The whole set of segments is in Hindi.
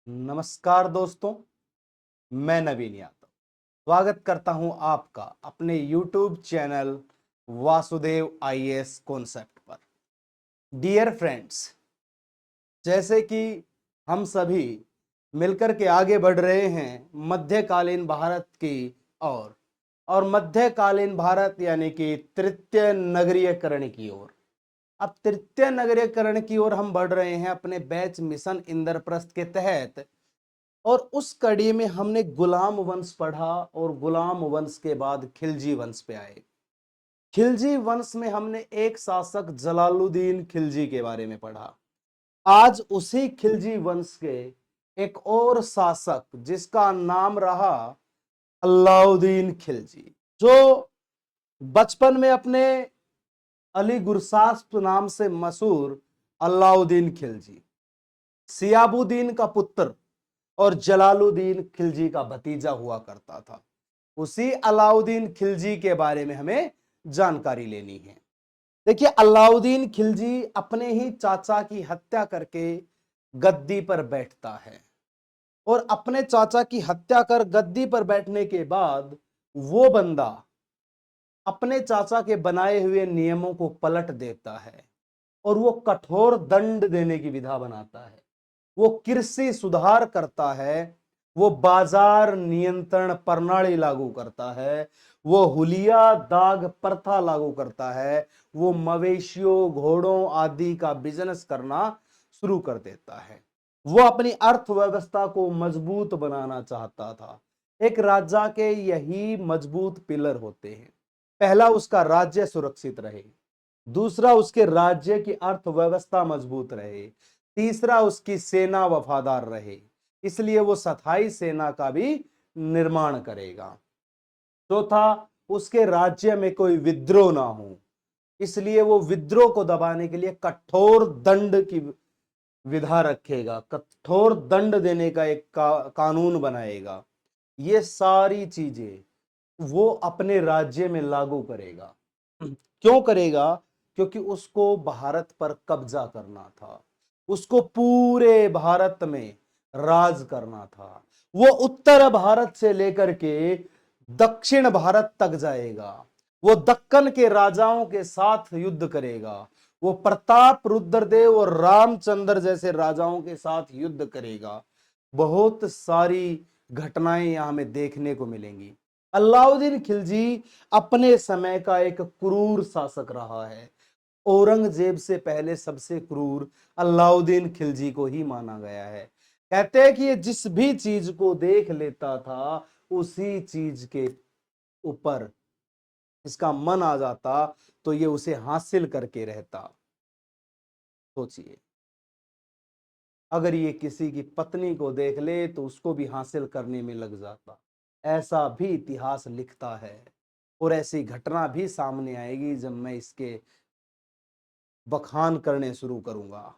नमस्कार दोस्तों, मैं नवीन यादव स्वागत करता हूं आपका अपने YouTube channel Vasudev IAS concept पर। डियर फ्रेंड्स, जैसे कि हम सभी मिलकर के आगे बढ़ रहे हैं मध्यकालीन भारत की ओर और मध्यकालीन भारत यानी कि तृतीय नगरीयकरण की ओर। अब तृतीय नगरीयकरण की ओर हम बढ़ रहे हैं अपने बैच मिशन इंद्रप्रस्थ के तहत। और उस कड़ी में हमने गुलाम वंश पढ़ा और गुलाम वंश के बाद खिलजी वंश पे आए। खिलजी वंश में हमने एक शासक जलालुद्दीन खिलजी के बारे में पढ़ा। आज उसी खिलजी वंश के एक और शासक जिसका नाम रहा अलाउद्दीन खिलजी, जो बचपन में अपने अली गुरसास्प नाम से मशहूर अलाउद्दीन खिलजी, सियाबुद्दीन का पुत्र और जलालुद्दीन खिलजी का भतीजा हुआ करता था। उसी अलाउद्दीन खिलजी के बारे में हमें जानकारी लेनी है। देखिए, अलाउद्दीन खिलजी अपने ही चाचा की हत्या करके गद्दी पर बैठता है और अपने चाचा की हत्या कर गद्दी पर बैठने के बाद वो बंदा अपने चाचा के बनाए हुए नियमों को पलट देता है और वो कठोर दंड देने की विधा बनाता है। वो कृषि सुधार करता है, वो बाजार नियंत्रण प्रणाली लागू करता है, वो हुलिया दाग प्रथा लागू करता है, वो मवेशियों घोड़ों आदि का बिजनेस करना शुरू कर देता है। वो अपनी अर्थव्यवस्था को मजबूत बनाना चाहता था। एक राजा के यही मजबूत पिलर होते हैं। पहला, उसका राज्य सुरक्षित रहे। दूसरा, उसके राज्य की अर्थव्यवस्था मजबूत रहे। तीसरा, उसकी सेना वफादार रहे, इसलिए वो स्थायी सेना का भी निर्माण करेगा। चौथा, उसके राज्य में कोई विद्रोह ना हो, इसलिए वो विद्रोह को दबाने के लिए कठोर दंड की विधा रखेगा, कठोर दंड देने का एक कानून बनाएगा। ये सारी चीजें वो अपने राज्य में लागू करेगा। क्यों करेगा? क्योंकि उसको भारत पर कब्जा करना था, उसको पूरे भारत में राज करना था। वो उत्तर भारत से लेकर के दक्षिण भारत तक जाएगा। वो दक्कन के राजाओं के साथ युद्ध करेगा। वो प्रताप रुद्रदेव और रामचंद्र जैसे राजाओं के साथ युद्ध करेगा। बहुत सारी घटनाएं यहां हमें देखने को मिलेंगी। अलाउद्दीन खिलजी अपने समय का एक क्रूर शासक रहा है। औरंगजेब से पहले सबसे क्रूर अलाउद्दीन खिलजी को ही माना गया है। कहते हैं कि ये जिस भी चीज को देख लेता था उसी चीज के ऊपर इसका मन आ जाता तो ये उसे हासिल करके रहता। सोचिए, अगर ये किसी की पत्नी को देख ले तो उसको भी हासिल करने में लग जाता। ऐसा भी इतिहास लिखता है और ऐसी घटना भी सामने आएगी जब मैं इसके बखान करने शुरू करूंगा,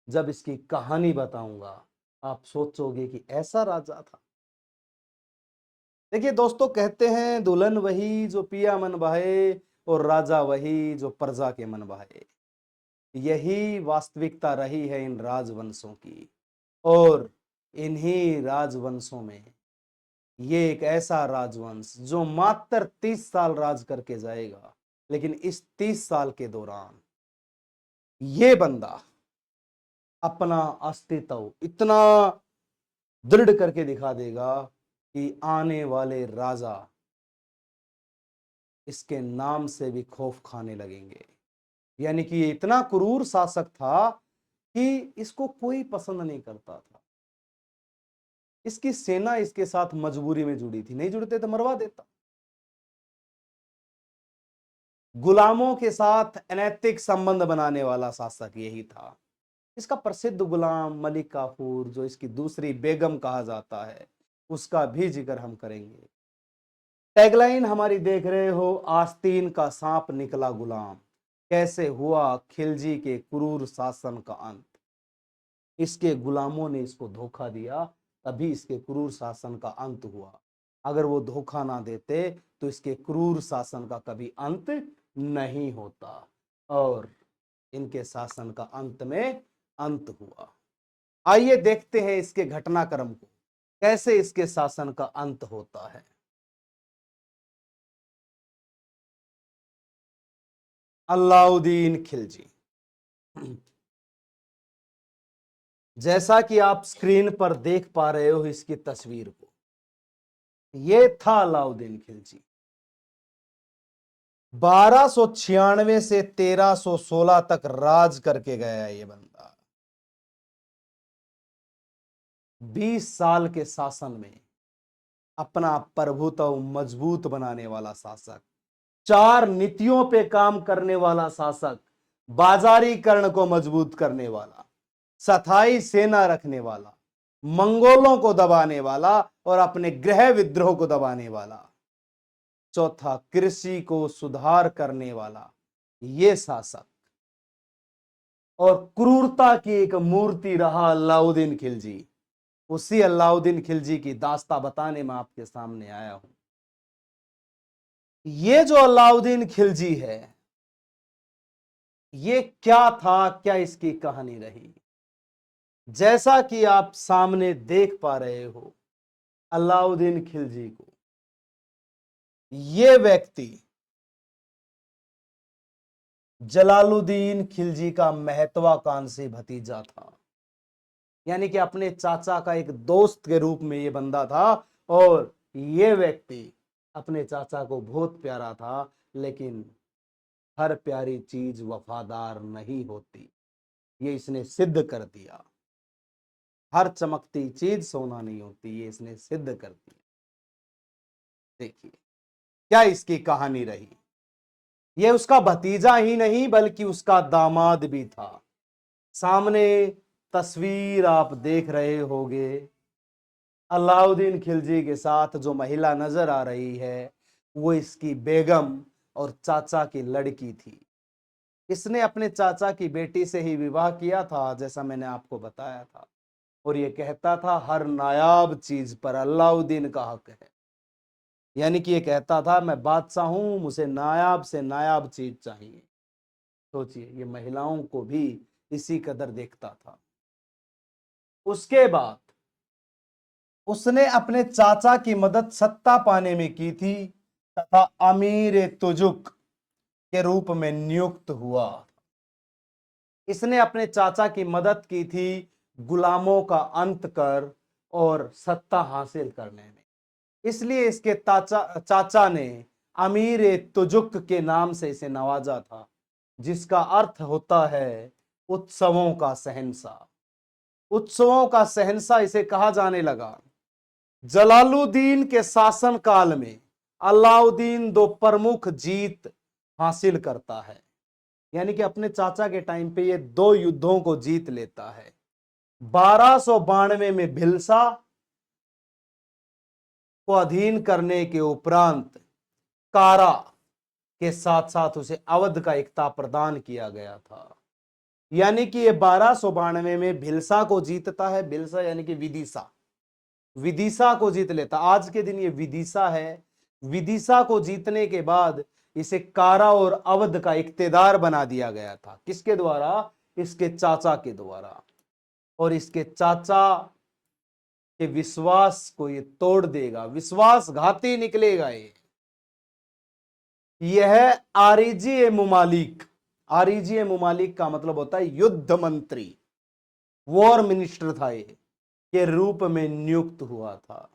जब इसकी कहानी बताऊंगा। आप सोचोगे कि ऐसा राजा था। देखिए दोस्तों, कहते हैं दुल्हन वही जो पिया मन भाए और राजा वही जो प्रजा के मन भाए। यही वास्तविकता रही है इन राजवंशों की। और इन्हीं राजवंशों में ये एक ऐसा राजवंश जो मात्र 30 साल राज करके जाएगा, लेकिन इस 30 साल के दौरान ये बंदा अपना अस्तित्व इतना दृढ़ करके दिखा देगा कि आने वाले राजा इसके नाम से भी खौफ खाने लगेंगे। यानी कि ये इतना क्रूर शासक था कि इसको कोई पसंद नहीं करता था। इसकी सेना इसके साथ मजबूरी में जुड़ी थी, नहीं जुड़ते तो मरवा देता। गुलामों के साथ अनैतिक संबंध बनाने वाला शासक यही था। इसका प्रसिद्ध गुलाम मलिक काफूर, जो इसकी दूसरी बेगम कहा जाता है, उसका भी जिक्र हम करेंगे। टैगलाइन हमारी देख रहे हो, आस्तीन का सांप निकला गुलाम, कैसे हुआ खिलजी के क्रूर शासन का अंत। इसके गुलामों ने इसको धोखा दिया, तभी इसके क्रूर शासन का अंत हुआ। अगर वो धोखा ना देते तो इसके क्रूर शासन का कभी अंत नहीं होता और इनके शासन का अंत में अंत हुआ। आइए देखते हैं इसके घटनाक्रम को, कैसे इसके शासन का अंत होता है। अलाउद्दीन खिलजी, जैसा कि आप स्क्रीन पर देख पा रहे हो इसकी तस्वीर को, ये था अलाउद्दीन खिलजी। 1296 से 1316 तक राज करके गया ये बंदा। 20 साल के शासन में अपना प्रभुत्व मजबूत बनाने वाला शासक, 4 नीतियों पे काम करने वाला शासक, बाजारीकरण को मजबूत करने वाला, स्थायी सेना रखने वाला, मंगोलों को दबाने वाला और अपने गृह विद्रोह को दबाने वाला, चौथा कृषि को सुधार करने वाला ये शासक, और क्रूरता की एक मूर्ति रहा अलाउद्दीन खिलजी। उसी अलाउद्दीन खिलजी की दास्तां बताने में आपके सामने आया हूं। ये जो अलाउद्दीन खिलजी है, ये क्या था, क्या इसकी कहानी रही। जैसा कि आप सामने देख पा रहे हो अलाउद्दीन खिलजी को, ये व्यक्ति जलालुद्दीन खिलजी का महत्वाकांक्षी भतीजा था, यानी कि अपने चाचा का एक दोस्त के रूप में ये बंदा था। और ये व्यक्ति अपने चाचा को बहुत प्यारा था, लेकिन हर प्यारी चीज वफादार नहीं होती, ये इसने सिद्ध कर दिया। हर चमकती चीज सोना नहीं होती, ये इसने सिद्ध कर दिया। देखिए क्या इसकी कहानी रही। ये उसका भतीजा ही नहीं बल्कि उसका दामाद भी था। सामने तस्वीर आप देख रहे होंगे, अलाउद्दीन खिलजी के साथ जो महिला नजर आ रही है वो इसकी बेगम और चाचा की लड़की थी। इसने अपने चाचा की बेटी से ही विवाह किया था, जैसा मैंने आपको बताया था। और ये कहता था हर नायाब चीज पर अलाउद्दीन का हक है, यानी कि ये कहता था मैं बादशाह हूं, मुझे नायाब से नायाब चीज चाहिए। सोचिए, ये महिलाओं को भी इसी कदर देखता था। उसके बाद उसने अपने चाचा की मदद सत्ता पाने में की थी तथा अमीर तुजुक के रूप में नियुक्त हुआ। इसने अपने चाचा की मदद की थी गुलामों का अंत कर और सत्ता हासिल करने में। इसलिए इसके चाचा ने अमीर तुजुक के नाम से इसे नवाजा था, जिसका अर्थ होता है उत्सवों का शहंशाह। उत्सवों का शहंशाह इसे कहा जाने लगा। जलालुद्दीन के शासन काल में अलाउद्दीन 2 प्रमुख जीत हासिल करता है, यानी कि अपने चाचा के टाइम पे ये 2 युद्धों को जीत लेता है। 1292 में भिलसा को अधीन करने के उपरांत कारा के साथ साथ उसे अवध का इक्ता प्रदान किया गया था। यानी कि ये 1292 में भिलसा को जीतता है। भिलसा यानी कि विदिशा, विदिशा को जीत लेता। आज के दिन ये विदिशा है। विदिशा को जीतने के बाद इसे कारा और अवध का इक्तेदार बना दिया गया था। किसके द्वारा? इसके चाचा के द्वारा। और इसके चाचा के विश्वास को ये तोड़ देगा, विश्वासघाती निकलेगा ये। यह आरिजी मुमालिक, आरिजी मुमालिक का मतलब होता है युद्ध मंत्री, वॉर मिनिस्टर था ये, के रूप में नियुक्त हुआ था।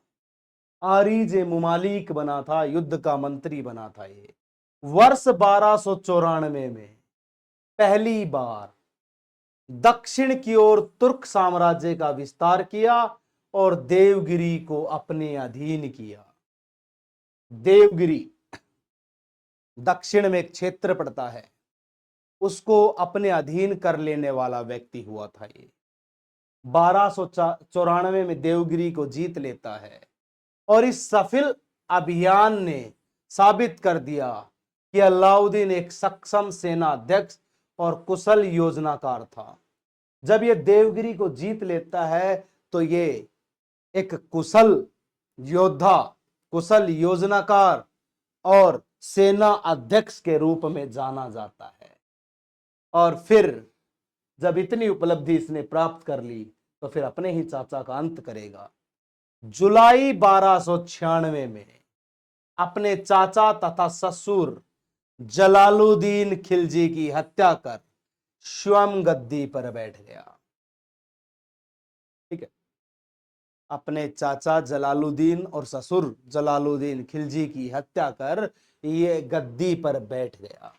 आरिज मुमालिक बना था, युद्ध का मंत्री बना था ये। वर्ष 1294 में पहली बार दक्षिण की ओर तुर्क साम्राज्य का विस्तार किया और देवगिरी को अपने अधीन किया। देवगिरी दक्षिण में एक क्षेत्र पड़ता है, उसको अपने अधीन कर लेने वाला व्यक्ति हुआ था ये। 1294 में देवगिरी को जीत लेता है और इस सफल अभियान ने साबित कर दिया कि अलाउद्दीन एक सक्षम सेना अध्यक्ष और कुशल योजनाकार था। जब ये देवगिरी को जीत लेता है तो ये एक कुशल योद्धा, कुशल योजनाकार और सेना अध्यक्ष के रूप में जाना जाता है। और फिर जब इतनी उपलब्धि इसने प्राप्त कर ली तो फिर अपने ही चाचा का अंत करेगा। जुलाई 1296 में अपने चाचा तथा ससुर जलालुद्दीन खिलजी की हत्या कर स्वयं गद्दी पर बैठ गया। ठीक है, अपने चाचा जलालुद्दीन और ससुर जलालुद्दीन खिलजी की हत्या कर ये गद्दी पर बैठ गया,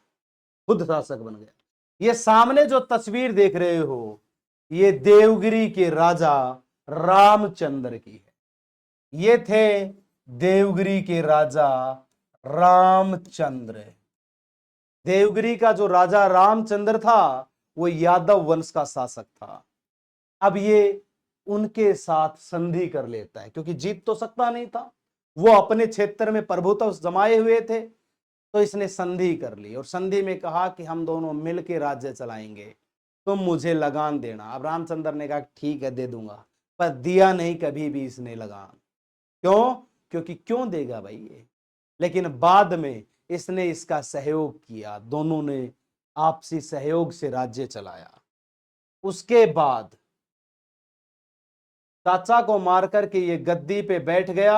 खुद शासक बन गया। ये सामने जो तस्वीर देख रहे हो ये देवगिरी के राजा रामचंद्र की है। ये थे देवगिरी के राजा रामचंद्र। देवगिरी का जो राजा रामचंद्र था वो यादव वंश का शासक था। अब ये उनके साथ संधि कर लेता है, क्योंकि जीत तो सकता नहीं था, वो अपने क्षेत्र में प्रभुत्व जमाए हुए थे, तो इसने संधि कर ली और संधि में कहा कि हम दोनों मिलकर राज्य चलाएंगे, तुम मुझे लगान देना। अब रामचंद्र ने कहा ठीक है दे दूंगा, पर दिया नहीं कभी भी इसने लगान। क्यों? क्योंकि क्यों देगा भाई ये। लेकिन बाद में इसने इसका सहयोग किया, दोनों ने आपसी सहयोग से राज्य चलाया। उसके बाद चाचा को मार करके ये गद्दी पे बैठ गया।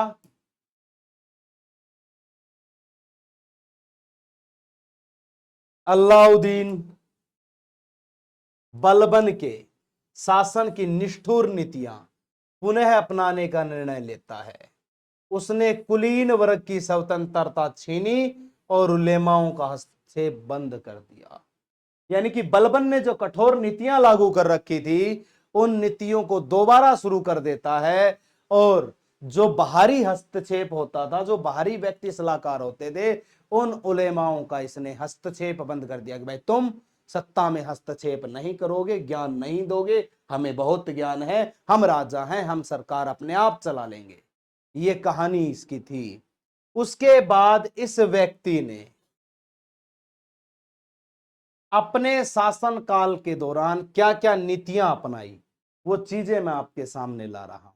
अलाउद्दीन बलबन के शासन की निष्ठुर नीतियां पुनः अपनाने का निर्णय लेता है। उसने कुलीन वर्ग की स्वतंत्रता छीनी और उलेमाओं का हस्तक्षेप बंद कर दिया। यानी कि बलबन ने जो कठोर नीतियां लागू कर रखी थी उन नीतियों को दोबारा शुरू कर देता है, और जो बाहरी हस्तक्षेप होता था, जो बाहरी व्यक्ति सलाहकार होते थे, उन उलेमाओं का इसने हस्तक्षेप बंद कर दिया कि भाई तुम सत्ता में हस्तक्षेप नहीं करोगे, ज्ञान नहीं दोगे, हमें बहुत ज्ञान है, हम राजा हैं, हम सरकार अपने आप चला लेंगे। ये कहानी इसकी थी। उसके बाद इस व्यक्ति ने अपने शासन काल के दौरान क्या क्या नीतियां अपनाई वो चीजें मैं आपके सामने ला रहा हूं।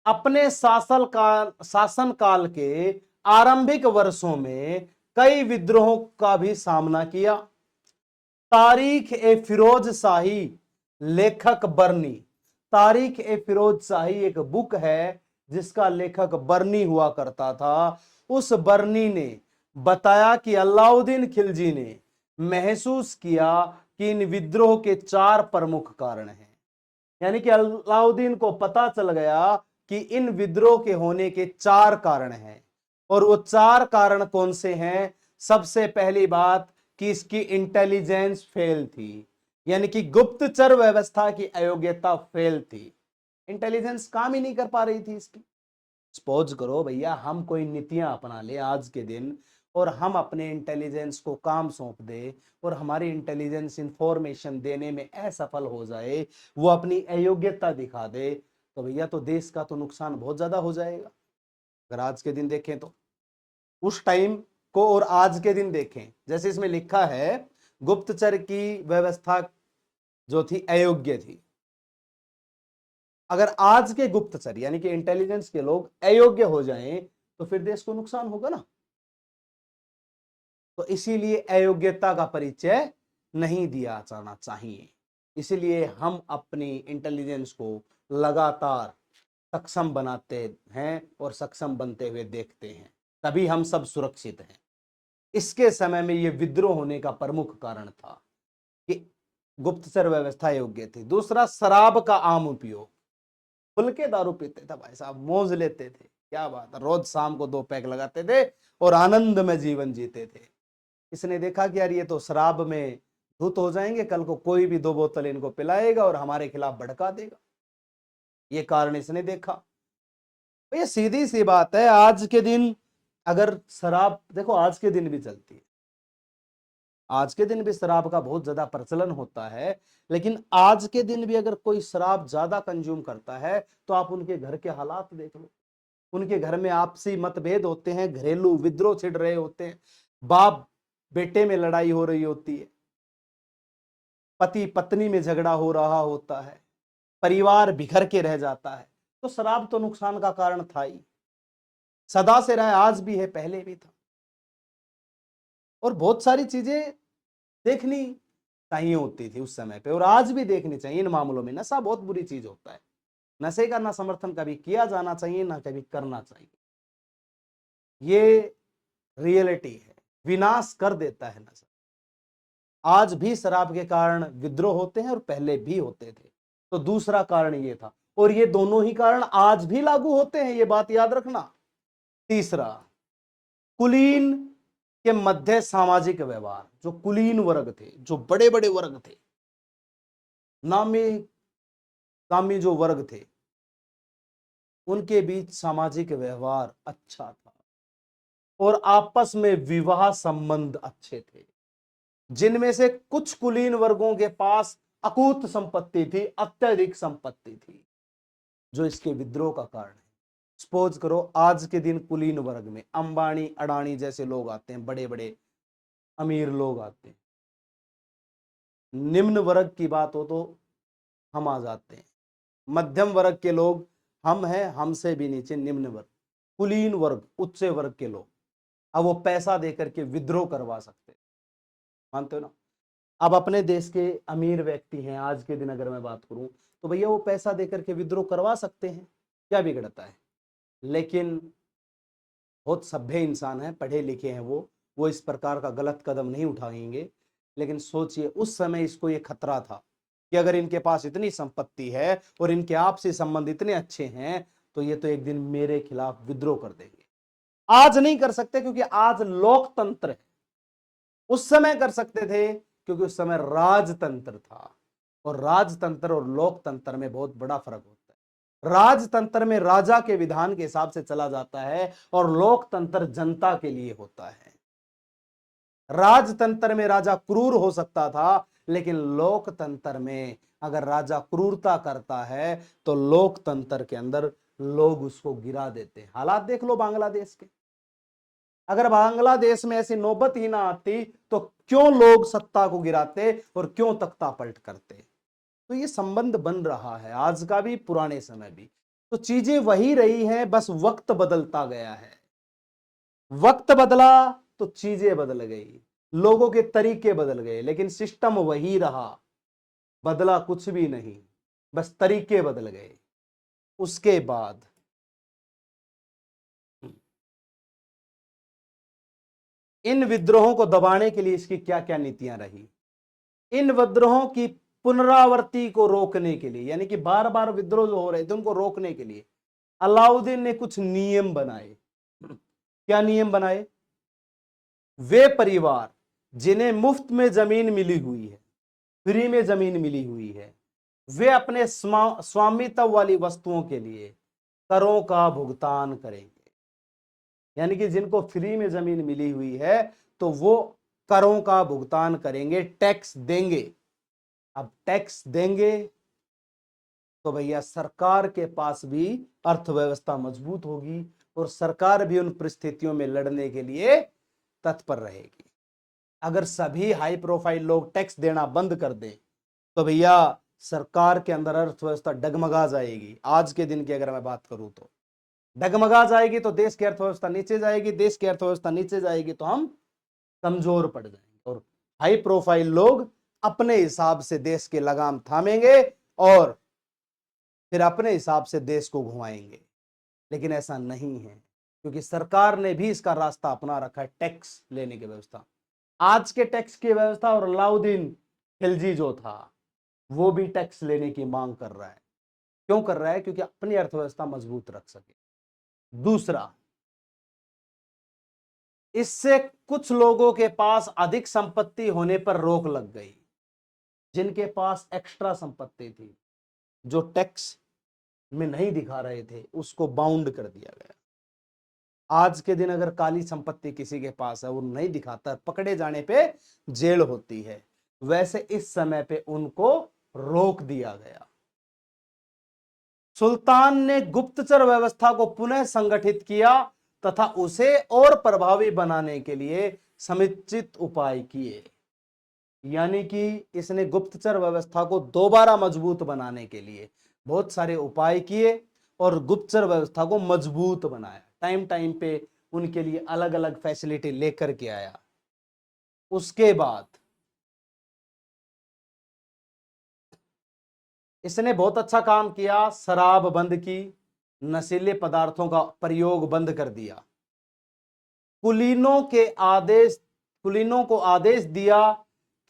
अपने शासन काल के आरंभिक वर्षों में कई विद्रोहों का भी सामना किया। तारीख ए फिरोज शाही लेखक बर्नी, तारीख ए फिरोज शाही एक बुक है जिसका लेखक बर्नी हुआ करता था। उस बर्नी ने बताया कि अलाउद्दीन खिलजी ने महसूस किया कि इन विद्रोह के 4 प्रमुख कारण हैं। यानी कि अलाउद्दीन को पता चल गया कि इन विद्रोह के होने के 4 कारण हैं, और वो 4 कारण कौन से हैं? सबसे पहली बात कि इसकी इंटेलिजेंस फेल थी, यानी कि गुप्तचर व्यवस्था की अयोग्यता फेल थी, इंटेलिजेंस काम ही नहीं कर पा रही थी इसकी। सपोज करो भैया हम कोई नीतियां अपना ले आज के दिन, और हम अपने इंटेलिजेंस को काम सौंप दे, और हमारी इंटेलिजेंस इंफॉर्मेशन देने में असफल हो जाए, वो अपनी अयोग्यता दिखा दे, तो भैया तो देश का तो नुकसान बहुत ज्यादा हो जाएगा। अगर आज के दिन देखें तो उस टाइम को और आज के दिन देखें, जैसे इसमें लिखा है गुप्तचर की व्यवस्था जो थी अयोग्य थी। अगर आज के गुप्तचर यानी कि इंटेलिजेंस के लोग अयोग्य हो जाएं तो फिर देश को नुकसान होगा ना। तो इसीलिए अयोग्यता का परिचय नहीं दिया जाना चाहिए। इसीलिए हम अपनी इंटेलिजेंस को लगातार सक्षम बनाते हैं और सक्षम बनते हुए देखते हैं, तभी हम सब सुरक्षित हैं। इसके समय में यह विद्रोह होने का प्रमुख कारण था कि गुप्तचर व्यवस्था योग्य थी। दूसरा, शराब का आम उपयोग। खुल के दारू पीते थे भाई साहब, मौज लेते थे, क्या बात है, रोज शाम को 2 पैक लगाते थे और आनंद में जीवन जीते थे। इसने देखा कि यार ये तो शराब में धुत हो जाएंगे, कल को कोई भी 2 बोतल इनको पिलाएगा और हमारे खिलाफ भड़का देगा, ये कारण इसने देखा। तो ये सीधी सी बात है, आज के दिन अगर शराब देखो, आज के दिन भी चलती है, आज के दिन भी शराब का बहुत ज्यादा प्रचलन होता है, लेकिन आज के दिन भी अगर कोई शराब ज्यादा कंज्यूम करता है तो आप उनके घर के हालात देख लो। उनके घर में आपसी मतभेद होते हैं, घरेलू विद्रोह छिड़ रहे होते हैं, बाप बेटे में लड़ाई हो रही होती है, पति पत्नी में झगड़ा हो रहा होता है, परिवार बिखर के रह जाता है। तो शराब तो नुकसान का कारण था ही, सदा से रहा, आज भी है, पहले भी था। और बहुत सारी चीजें देखनी, चाहिए होती थी उस समय पे, और आज भी देखनी चाहिए इन मामलों में। नशा बहुत बुरी चीज होता है, नशे का ना समर्थन कभी किया जाना चाहिए ना कभी करना चाहिए। ये रियलिटी है, विनाश कर देता है नशा। आज भी शराब के कारण विद्रोह होते हैं और पहले भी होते थे। तो दूसरा कारण ये था, और ये दोनों ही कारण आज भी लागू होते हैं, ये बात याद रखना। तीसरा, कुलीन के मध्य सामाजिक व्यवहार। जो कुलीन वर्ग थे, जो बड़े बड़े वर्ग थे, नामी कामी जो वर्ग थे, उनके बीच सामाजिक व्यवहार अच्छा था और आपस में विवाह संबंध अच्छे थे। जिनमें से कुछ कुलीन वर्गों के पास अकूत संपत्ति थी, अत्यधिक संपत्ति थी, जो इसके विद्रोह का कारण है। सपोज करो आज के दिन कुलीन वर्ग में अंबानी अडानी जैसे लोग आते हैं, बड़े बड़े अमीर लोग आते हैं। निम्न वर्ग की बात हो तो हम आ जाते हैं, मध्यम वर्ग के लोग हम हैं, हमसे भी नीचे निम्न वर्ग, कुलीन वर्ग, उच्च वर्ग के लोग। अब वो पैसा देकर के विद्रोह करवा सकते हैं, मानते हो ना। अब अपने देश के अमीर व्यक्ति हैं, आज के दिन अगर मैं बात करूं तो भैया वो पैसा देकर के विद्रोह करवा सकते हैं, क्या बिगड़ता है। लेकिन बहुत सभ्य इंसान है, पढ़े लिखे हैं, वो इस प्रकार का गलत कदम नहीं उठाएंगे। लेकिन सोचिए उस समय इसको ये खतरा था कि अगर इनके पास इतनी संपत्ति है और इनके आपसी संबंध इतने अच्छे हैं तो ये तो एक दिन मेरे खिलाफ विद्रोह कर देंगे। आज नहीं कर सकते क्योंकि आज लोकतंत्र है, उस समय कर सकते थे क्योंकि उस समय राजतंत्र था। और राजतंत्र और लोकतंत्र में बहुत बड़ा फर्क होता है। राजतंत्र में राजा के विधान के हिसाब से चला जाता है और लोकतंत्र जनता के लिए होता है। राजतंत्र में राजा क्रूर हो सकता था, लेकिन लोकतंत्र में अगर राजा क्रूरता करता है तो लोकतंत्र के अंदर लोग उसको गिरा देते हैं। हालात देख लो बांग्लादेश के। अगर बांग्लादेश में ऐसी नौबत ही ना आती तो क्यों लोग सत्ता को गिराते और क्यों तख्ता पलट करते। तो ये संबंध बन रहा है आज का भी, पुराने समय भी। तो चीजें वही रही हैं, बस वक्त बदलता गया है। वक्त बदला तो चीजें बदल गई, लोगों के तरीके बदल गए, लेकिन सिस्टम वही रहा, बदला कुछ भी नहीं, बस तरीके बदल गए। उसके बाद इन विद्रोहों को दबाने के लिए इसकी क्या क्या नीतियां रही। इन विद्रोहों की पुनरावृत्ति को रोकने के लिए, यानी कि बार बार विद्रोह जो हो रहे थे उनको रोकने के लिए अलाउद्दीन ने कुछ नियम बनाए। क्या नियम बनाए। वे परिवार जिन्हें मुफ्त में जमीन मिली हुई है, फ्री में जमीन मिली हुई है, वे अपने स्वामित्व वाली वस्तुओं के लिए करों का भुगतान करेंगे। यानी कि जिनको फ्री में जमीन मिली हुई है तो वो करों का भुगतान करेंगे, टैक्स देंगे। अब टैक्स देंगे तो भैया सरकार के पास भी अर्थव्यवस्था मजबूत होगी और सरकार भी उन परिस्थितियों में लड़ने के लिए तत्पर रहेगी। अगर सभी हाई प्रोफाइल लोग टैक्स देना बंद कर दें तो भैया सरकार के अंदर अर्थव्यवस्था डगमगा जाएगी। आज के दिन की अगर मैं बात करूं तो डगमगा जाएगी, तो देश की अर्थव्यवस्था नीचे जाएगी, देश की अर्थव्यवस्था नीचे जाएगी तो हम कमजोर पड़ जाएंगे और हाई प्रोफाइल लोग अपने हिसाब से देश के लगाम थामेंगे और फिर अपने हिसाब से देश को घुमाएंगे। लेकिन ऐसा नहीं है क्योंकि सरकार ने भी इसका रास्ता अपना रखा है, टैक्स लेने की व्यवस्था। आज के टैक्स की व्यवस्था और अलाउद्दीन खिलजी जो था वो भी टैक्स लेने की मांग कर रहा है। क्यों कर रहा है। क्योंकि अपनी अर्थव्यवस्था मजबूत रख सके। दूसरा, इससे कुछ लोगों के पास अधिक संपत्ति होने पर रोक लग गई। जिनके पास एक्स्ट्रा संपत्ति थी, जो टैक्स में नहीं दिखा रहे थे, उसको बाउंड कर दिया गया। आज के दिन अगर काली संपत्ति किसी के पास है, वो नहीं दिखाता, पकड़े जाने पे जेल होती है। वैसे इस समय पे उनको रोक दिया गया। सुल्तान ने गुप्तचर व्यवस्था को पुनः संगठित किया तथा उसे और प्रभावी बनाने के लिए समुचित उपाय किए। यानी कि इसने गुप्तचर व्यवस्था को दोबारा मजबूत बनाने के लिए बहुत सारे उपाय किए और गुप्तचर व्यवस्था को मजबूत बनाया। टाइम टाइम पे उनके लिए अलग अलग फैसिलिटी लेकर के आया। उसके बाद इसने बहुत अच्छा काम किया, शराब बंद की, नशीले पदार्थों का प्रयोग बंद कर दिया, कुलीनों को आदेश दिया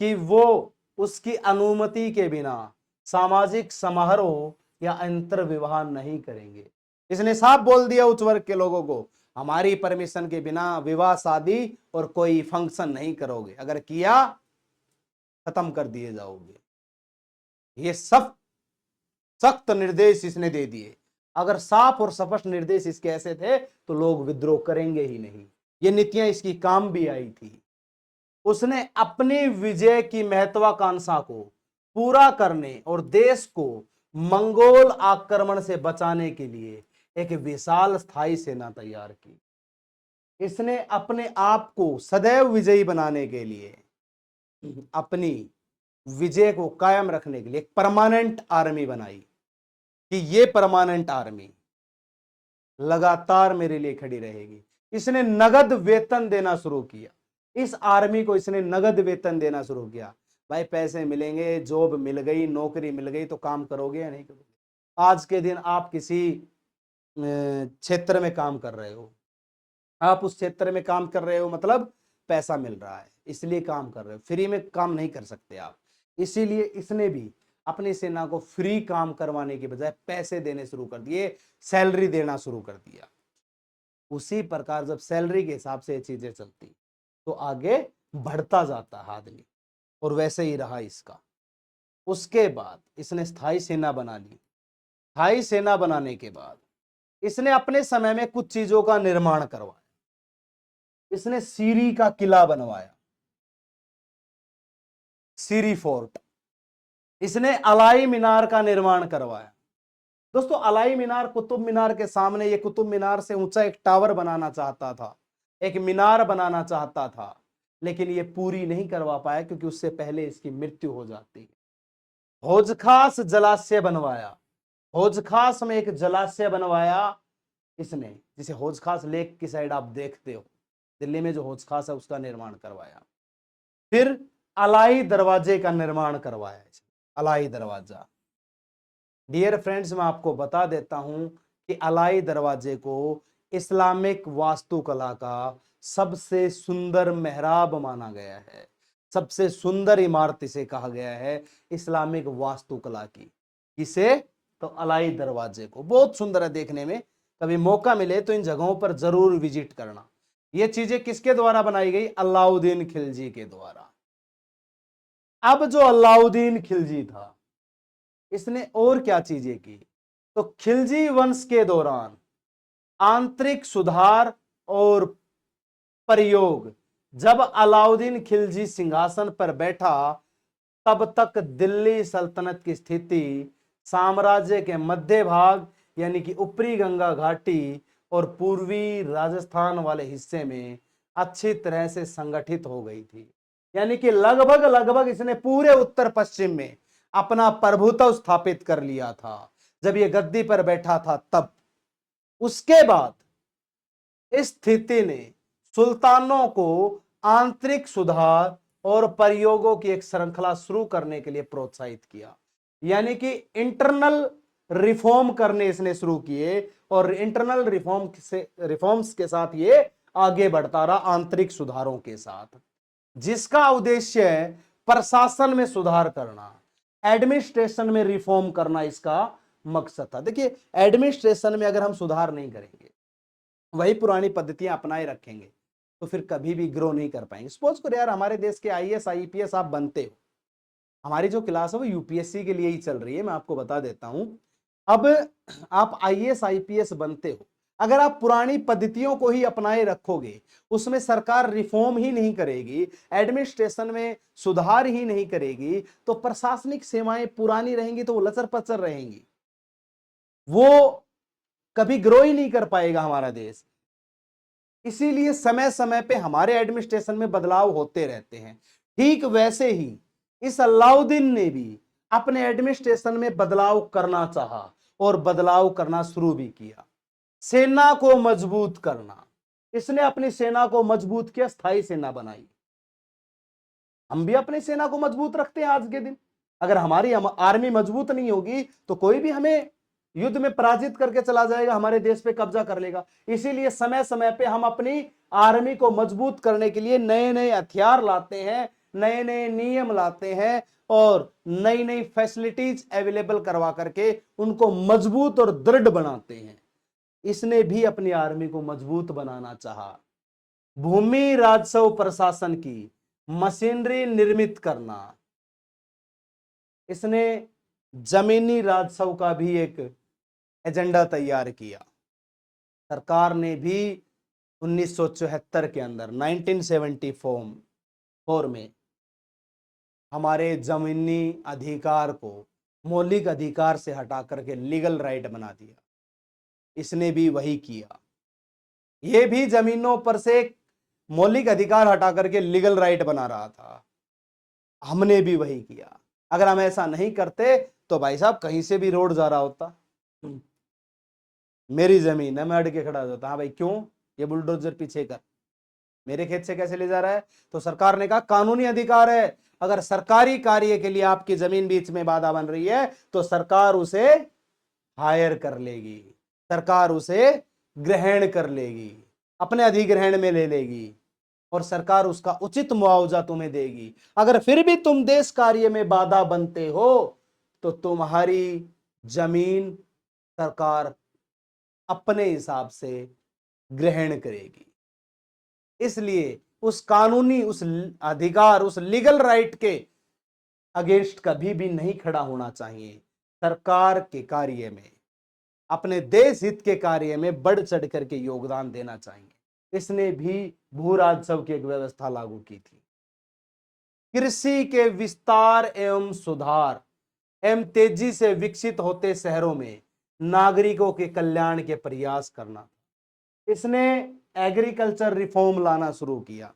कि वो उसकी अनुमति के बिना सामाजिक समारोह या अंतर विवाह नहीं करेंगे। इसने साफ बोल दिया उच्च वर्ग के लोगों को, हमारी परमिशन के बिना विवाह शादी और कोई फंक्शन नहीं करोगे, अगर किया खत्म कर दिए जाओगे। ये सब सख्त निर्देश इसने दे दिए। अगर साफ और स्पष्ट निर्देश इसके ऐसे थे तो लोग विद्रोह करेंगे ही नहीं। ये नीतियां इसकी काम भी आई थी। उसने अपनी विजय की महत्वाकांक्षा को पूरा करने और देश को मंगोल आक्रमण से बचाने के लिए एक विशाल स्थायी सेना तैयार की। इसने अपने आप को सदैव विजयी बनाने के लिए, अपनी विजय को कायम रखने के लिए एक परमानेंट आर्मी बनाई कि ये परमानेंट आर्मी लगातार मेरे लिए खड़ी रहेगी। इसने नगद वेतन देना शुरू किया। इस आर्मी को इसने नगद वेतन देना शुरू किया। भाई पैसे मिलेंगे, जॉब मिल गई, नौकरी मिल गई तो काम करोगे या नहीं करोगे। आज के दिन आप किसी क्षेत्र में काम कर रहे हो, आप उस क्षेत्र में काम कर रहे हो मतलब पैसा मिल रहा है इसलिए काम कर रहे हो, फ्री में काम नहीं कर सकते आप। इसीलिए इसने भी अपनी सेना को फ्री काम करवाने के बजाय पैसे देने शुरू कर दिए, सैलरी देना शुरू कर दिया। उसी प्रकार जब सैलरी के हिसाब से ये चीजें चलती तो आगे बढ़ता जाता है आदमी, और वैसे ही रहा इसका। उसके बाद इसने स्थायी सेना बना ली। स्थायी सेना बनाने के बाद इसने अपने समय में कुछ चीजों का निर्माण करवाया। इसने सीरी का किला बनवाया, सीरी फोर्ट। इसने अलाई मीनार का निर्माण करवाया। दोस्तों अलाई मीनार कुतुब मीनार के सामने, ये कुतुब मीनार से ऊंचा एक टावर बनाना चाहता था, एक मीनार बनाना चाहता था, लेकिन ये पूरी नहीं करवा पाया क्योंकि उससे पहले इसकी मृत्यु हो जाती है। हौज खास जलाशय बनवाया। हौज खास में एक जलाशय बनवाया इसने, जिसे हौज खास लेक की साइड आप देखते हो, दिल्ली में जो हौज खास है उसका निर्माण करवाया। फिर अलाई दरवाजे का निर्माण करवाया। अलाई दरवाजा, डियर फ्रेंड्स मैं आपको बता देता हूं कि अलाई दरवाजे को इस्लामिक वास्तुकला का सबसे सुंदर मेहराब माना गया है। सबसे सुंदर इमारत इसे कहा गया है इस्लामिक वास्तुकला की। किसे? तो अलाई दरवाजे को। बहुत सुंदर है देखने में, कभी मौका मिले तो इन जगहों पर जरूर विजिट करना। ये चीजें किसके द्वारा बनाई गई? अलाउद्दीन खिलजी के द्वारा। अब जो अलाउद्दीन खिलजी था इसने और क्या चीजें की? तो खिलजी वंश के दौरान आंतरिक सुधार और प्रयोग, जब अलाउद्दीन खिलजी सिंहासन पर बैठा तब तक दिल्ली सल्तनत की स्थिति साम्राज्य के मध्य भाग यानी कि ऊपरी गंगा घाटी और पूर्वी राजस्थान वाले हिस्से में अच्छी तरह से संगठित हो गई थी। यानी कि लगभग लगभग इसने पूरे उत्तर पश्चिम में अपना प्रभुत्व स्थापित कर लिया था जब ये गद्दी पर बैठा था तब। उसके बाद इस स्थिति ने सुल्तानों को आंतरिक सुधार और प्रयोगों की एक श्रृंखला शुरू करने के लिए प्रोत्साहित किया। यानी कि इंटरनल रिफॉर्म करने इसने शुरू किए और इंटरनल रिफॉर्म्स के साथ ये आगे बढ़ता रहा, आंतरिक सुधारों के साथ, जिसका उद्देश्य है प्रशासन में सुधार करना, एडमिनिस्ट्रेशन में रिफॉर्म करना इसका मकसद था। देखिए एडमिनिस्ट्रेशन में अगर हम सुधार नहीं करेंगे, वही पुरानी पद्धतियां अपनाए रखेंगे तो फिर कभी भी ग्रो नहीं कर पाएंगे। सपोज करो यार हमारे देश के आईएएस आईपीएस आप बनते हो, हमारी जो क्लास है वो यूपीएससी के लिए ही चल रही है, मैं आपको बता देता हूं। अब आप आईएएस आईपीएस बनते हो, अगर आप पुरानी पद्धतियों को ही अपनाए रखोगे, उसमें सरकार रिफॉर्म ही नहीं करेगी, एडमिनिस्ट्रेशन में सुधार ही नहीं करेगी, तो प्रशासनिक सेवाएं पुरानी रहेंगी तो वो लचर पचर रहेंगी, वो कभी ग्रो ही नहीं कर पाएगा हमारा देश। इसीलिए समय समय पे हमारे एडमिनिस्ट्रेशन में बदलाव होते रहते हैं। ठीक वैसे ही इस अलाउद्दीन ने भी अपने एडमिनिस्ट्रेशन में बदलाव करना चाहा और बदलाव करना शुरू भी किया। सेना को मजबूत करना, इसने अपनी सेना को मजबूत किया, स्थायी सेना बनाई। हम भी अपनी सेना को मजबूत रखते हैं आज के दिन। अगर हमारी आर्मी मजबूत नहीं होगी तो कोई भी हमें युद्ध में पराजित करके चला जाएगा, हमारे देश पे कब्जा कर लेगा। इसीलिए समय समय पे हम अपनी आर्मी को मजबूत करने के लिए नए नए हथियार लाते हैं, नए नए नियम लाते हैं और नई नई फैसिलिटीज अवेलेबल करवा करके उनको मजबूत और दृढ़ बनाते हैं। इसने भी अपनी आर्मी को मजबूत बनाना चाहा। भूमि राजस्व प्रशासन की मशीनरी निर्मित करना, इसने जमीनी राजस्व का भी एक एजेंडा तैयार किया। सरकार ने भी 1974 के अंदर 1974 में हमारे जमीनी अधिकार को मौलिक अधिकार से हटा करके लीगल राइट बना दिया। इसने भी वही किया। यह भी जमीनों पर से मौलिक अधिकार हटा करके लीगल राइट बना रहा था। हमने भी वही किया। अगर हम ऐसा नहीं करते तो भाई साहब कहीं से भी रोड जा रहा होता, मेरी जमीन है, मैं अड़ के खड़ा हो जाता, हाँ भाई क्यों, ये बुलडोजर पीछे कर, मेरे खेत से कैसे ले जा रहा है। तो सरकार ने कहा कानूनी अधिकार है, अगर सरकारी कार्य के लिए आपकी जमीन बीच में बाधा बन रही है तो सरकार उसे हायर कर लेगी, सरकार उसे ग्रहण कर लेगी, अपने अधिग्रहण में ले लेगी और सरकार उसका उचित मुआवजा तुम्हें देगी। अगर फिर भी तुम देश कार्य में बाधा बनते हो तो तुम्हारी जमीन सरकार अपने हिसाब से ग्रहण करेगी। इसलिए उस कानूनी, उस अधिकार, उस लीगल राइट के अगेंस्ट कभी भी नहीं खड़ा होना चाहिए। सरकार के कार्य में, अपने देश हित के कार्य में बढ़ चढ़ करके योगदान देना चाहिए। इसने भी भू राजस्व की एक व्यवस्था लागू की थी। कृषि के विस्तार एवं सुधार एवं तेजी से विकसित होते शहरों में नागरिकों के कल्याण के प्रयास करना, इसने एग्रीकल्चर रिफॉर्म लाना शुरू किया।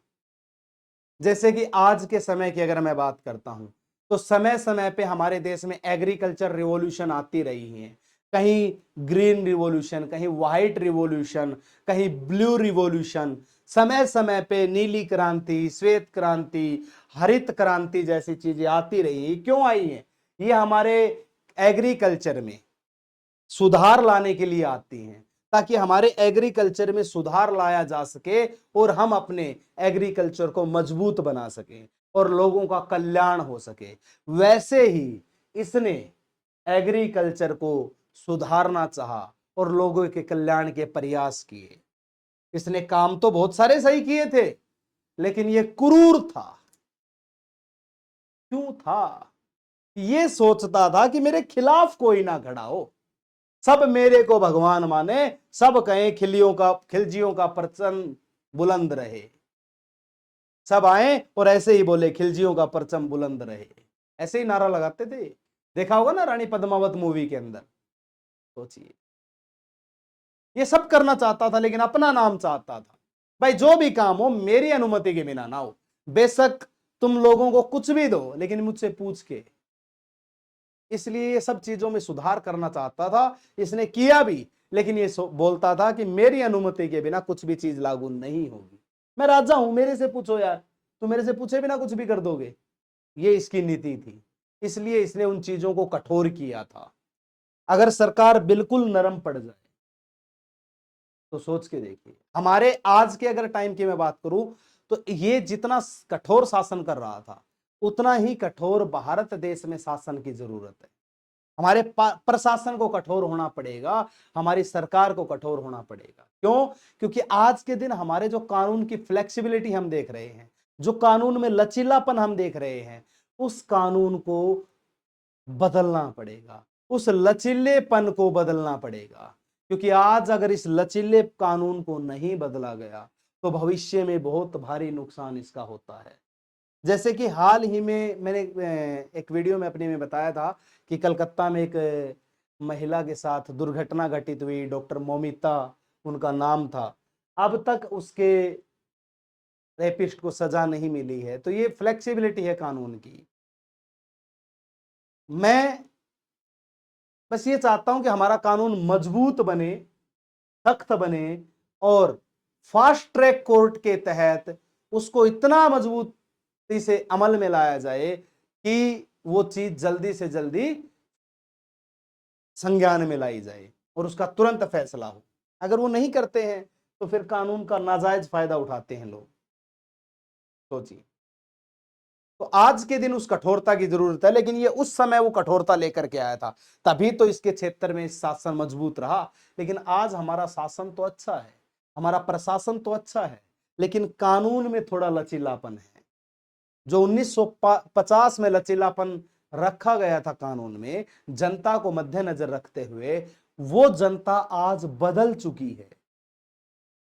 जैसे कि आज के समय की अगर मैं बात करता हूं तो समय समय पे हमारे देश में एग्रीकल्चर रिवॉल्यूशन आती रही है। कहीं ग्रीन रिवॉल्यूशन, कहीं व्हाइट रिवॉल्यूशन, कहीं ब्लू रिवॉल्यूशन, समय समय पे नीली क्रांति, श्वेत क्रांति, हरित क्रांति जैसी चीजें आती रही है। क्यों आई है? ये हमारे एग्रीकल्चर में सुधार लाने के लिए आती हैं, ताकि हमारे एग्रीकल्चर में सुधार लाया जा सके और हम अपने एग्रीकल्चर को मजबूत बना सकें और लोगों का कल्याण हो सके। वैसे ही इसने एग्रीकल्चर को सुधारना चाहा और लोगों के कल्याण के प्रयास किए। इसने काम तो बहुत सारे सही किए थे, लेकिन यह क्रूर था। क्यों था? ये सोचता था कि मेरे खिलाफ कोई ना खड़ा हो, सब मेरे को भगवान माने, सब कहें खिलजियों का परचम बुलंद रहे, सब आए और ऐसे ही बोले खिलजियों का परचम बुलंद रहे, ऐसे ही नारा लगाते थे। देखा होगा ना रानी पद्मावत मूवी के अंदर। सोचिए, ये सब करना चाहता था लेकिन अपना नाम चाहता था। भाई जो भी काम हो मेरी अनुमति के बिना ना हो, बेशक तुम लोगों को कुछ भी दो लेकिन मुझसे पूछ के। इसलिए ये सब चीजों में सुधार करना चाहता था। इसने किया भी, लेकिन ये बोलता था कि मेरी अनुमति के बिना कुछ भी चीज लागू नहीं होगी। मैं राजा हूं, मेरे से पूछो यार, तुम मेरे से पूछे बिना कुछ भी कर दोगे। ये इसकी नीति थी। इसलिए इसने उन चीजों को कठोर किया था। अगर सरकार बिल्कुल नरम पड़ जाए तो सोच के देखिए, हमारे आज के अगर टाइम की मैं बात करूं तो ये जितना कठोर शासन कर रहा था उतना ही कठोर भारत देश में शासन की जरूरत है। हमारे प्रशासन को कठोर होना पड़ेगा, हमारी सरकार को कठोर होना पड़ेगा। क्यों? क्योंकि आज के दिन हमारे जो कानून की फ्लेक्सिबिलिटी हम देख रहे हैं, जो कानून में लचीलापन हम देख रहे हैं, उस कानून को बदलना पड़ेगा, उस लचीलेपन को बदलना पड़ेगा। क्योंकि आज अगर इस लचीले कानून को नहीं बदला गया तो भविष्य में बहुत भारी नुकसान इसका होता है। जैसे कि हाल ही में मैंने एक वीडियो में अपने में बताया था कि कलकत्ता में एक महिला के साथ दुर्घटना घटित हुई, डॉक्टर मोमिता उनका नाम था। अब तक उसके रेपिस्ट को सजा नहीं मिली है। तो ये फ्लेक्सिबिलिटी है कानून की। मैं बस ये चाहता हूं कि हमारा कानून मजबूत बने, सख्त बने और फास्ट ट्रैक कोर्ट के तहत उसको इतना मजबूती से अमल में लाया जाए कि वो चीज जल्दी से जल्दी संज्ञान में लाई जाए और उसका तुरंत फैसला हो। अगर वो नहीं करते हैं तो फिर कानून का नाजायज फायदा उठाते हैं लोग। सोचिए, तो आज के दिन उस कठोरता की जरूरत है, लेकिन ये उस समय वो कठोरता लेकर के आया था, तभी तो इसके क्षेत्र में शासन मजबूत रहा। लेकिन आज हमारा शासन तो अच्छा है, हमारा प्रशासन तो अच्छा है, लेकिन कानून में थोड़ा लचीलापन है। जो 1950 में लचीलापन रखा गया था कानून में, जनता को मद्देनजर रखते हुए, वो जनता आज बदल चुकी है।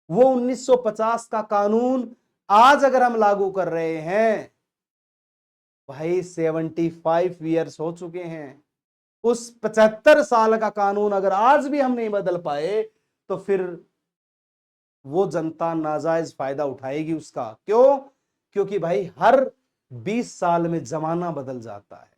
वो 1950 का कानून आज अगर हम लागू कर रहे हैं, भाई 75 ईयर्स हो चुके हैं, उस 75 साल का कानून अगर आज भी हम नहीं बदल पाए तो फिर वो जनता नाजायज फायदा उठाएगी उसका। क्यों? क्योंकि भाई हर 20 साल में जमाना बदल जाता है,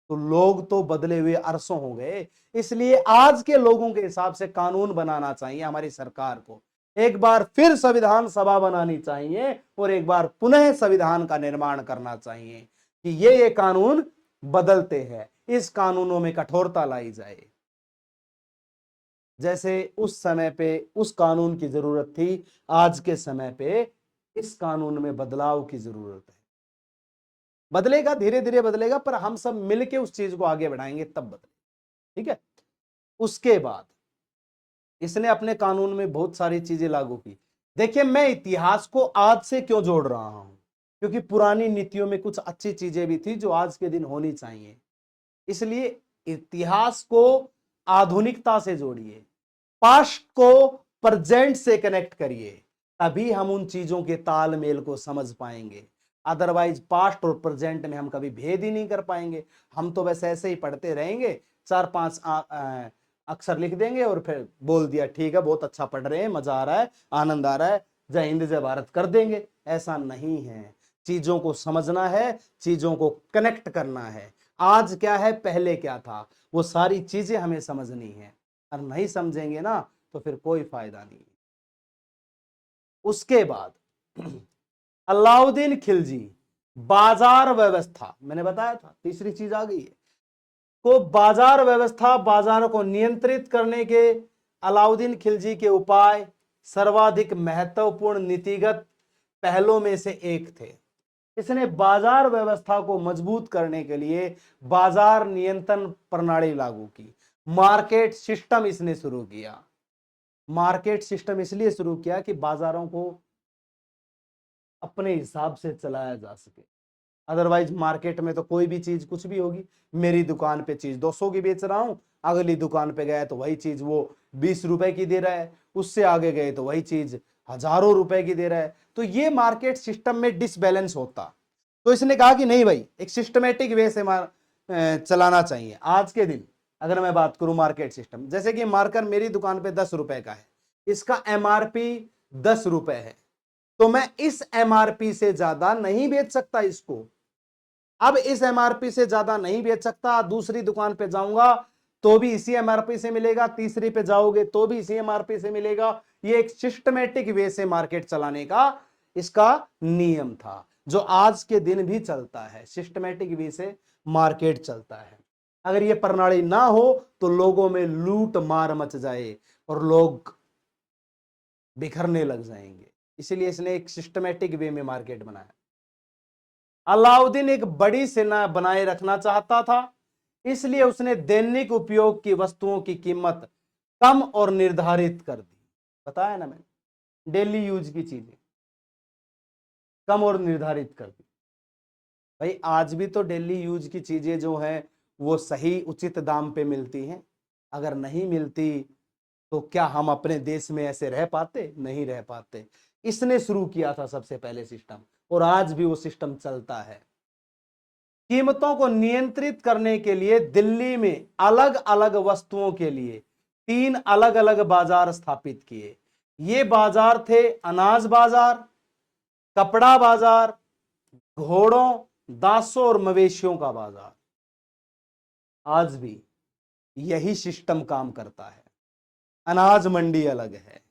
तो लोग तो बदले हुए अरसों हो गए। इसलिए आज के लोगों के हिसाब से कानून बनाना चाहिए हमारी सरकार को। एक बार फिर संविधान सभा बनानी चाहिए और एक बार पुनः संविधान का निर्माण करना चाहिए कि ये कानून बदलते हैं, इस कानूनों में कठोरता लाई जाए। जैसे उस समय पे उस कानून की जरूरत थी, आज के समय पे इस कानून में बदलाव की जरूरत है। बदलेगा, धीरे धीरे बदलेगा, पर हम सब मिलके उस चीज को आगे बढ़ाएंगे तब बदलेगा। ठीक है। उसके बाद इसने अपने कानून में बहुत सारी चीजें लागू की। देखिए, मैं इतिहास को आज से क्यों जोड़ रहा हूं, क्योंकि पुरानी नीतियों में कुछ अच्छी चीजें भी थी जो आज के दिन होनी चाहिए। इसलिए इतिहास को आधुनिकता से जोड़िए, पास्ट को प्रेजेंट से कनेक्ट करिए, तभी हम उन चीजों के तालमेल को समझ पाएंगे। अदरवाइज पास्ट और प्रेजेंट में हम कभी भेद ही नहीं कर पाएंगे। हम तो बस ऐसे ही पढ़ते रहेंगे, 4-5 अक्षर लिख देंगे और फिर बोल दिया ठीक है, बहुत अच्छा पढ़ रहे हैं, मजा आ रहा है, आनंद आ रहा है, जय हिंद जय भारत कर देंगे। ऐसा नहीं है, चीजों को समझना है, चीजों को कनेक्ट करना है। आज क्या है, पहले क्या था, वो सारी चीजें हमें समझनी है। और नहीं समझेंगे ना तो फिर कोई फायदा नहीं। उसके बाद अलाउद्दीन खिलजी, बाजार व्यवस्था, मैंने बताया था तीसरी चीज आ गई है। को बाजार व्यवस्था, बाजारों को नियंत्रित करने के अलाउद्दीन खिलजी के उपाय सर्वाधिक महत्वपूर्ण नीतिगत पहलों में से एक थे। इसने बाजार व्यवस्था को मजबूत करने के लिए बाजार नियंत्रण प्रणाली लागू की, मार्केट सिस्टम इसने शुरू किया। मार्केट सिस्टम इसलिए शुरू किया कि बाजारों को अपने हिसाब से चलाया जा सके। अदरवाइज मार्केट में तो कोई भी चीज कुछ भी होगी। मेरी दुकान पे चीज 200 की बेच रहा हूं, अगली दुकान पे गया तो वही चीज वो 20 रुपए की दे रहा है, उससे आगे गए तो वही चीज हजारों रुपए की दे रहा है। तो ये मार्केट सिस्टम में डिसबैलेंस होता। तो इसने कहा कि नहीं भाई, एक सिस्टमेटिक वे से चलाना चाहिए। आज के दिन अगर मैं बात करूं मार्केट सिस्टम, जैसे कि मार्कर मेरी दुकान पे 10 रुपए का है, इसका एमआरपी 10 रुपए है, तो मैं इस एमआरपी से ज्यादा नहीं बेच सकता इसको। अब इस एमआरपी से ज्यादा नहीं बेच सकता, दूसरी दुकान पे जाऊंगा तो भी इसी एमआरपी से मिलेगा, तीसरी पे जाओगे तो भी इसी एमआरपी से मिलेगा। ये एक सिस्टमेटिक वे से मार्केट चलाने का इसका नियम था, जो आज के दिन भी चलता है। सिस्टमेटिक वे से मार्केट चलता है। अगर ये प्रणाली ना हो तो लोगों में लूट मार मच जाए और लोग बिखरने लग जाएंगे। इसीलिए इसने एक सिस्टमेटिक वे में मार्केट बनाया। अलाउद्दीन एक बड़ी सेना बनाए रखना चाहता था, इसलिए उसने दैनिक उपयोग की वस्तुओं की कीमत कम और निर्धारित कर दी। बताया ना मैंने, डेली यूज की चीजें कम और निर्धारित कर दी। भाई आज भी तो डेली यूज की चीजें जो हैं वो सही उचित दाम पे मिलती हैं। अगर नहीं मिलती तो क्या हम अपने देश में ऐसे रह पाते? नहीं रह पाते। इसने शुरू किया था सबसे पहले सिस्टम, और आज भी वो सिस्टम चलता है। कीमतों को नियंत्रित करने के लिए दिल्ली में अलग अलग वस्तुओं के लिए 3 अलग अलग बाजार स्थापित किए। ये बाजार थे अनाज बाजार, कपड़ा बाजार, घोड़ों, दासों और मवेशियों का बाजार। आज भी यही सिस्टम काम करता है। अनाज मंडी अलग है,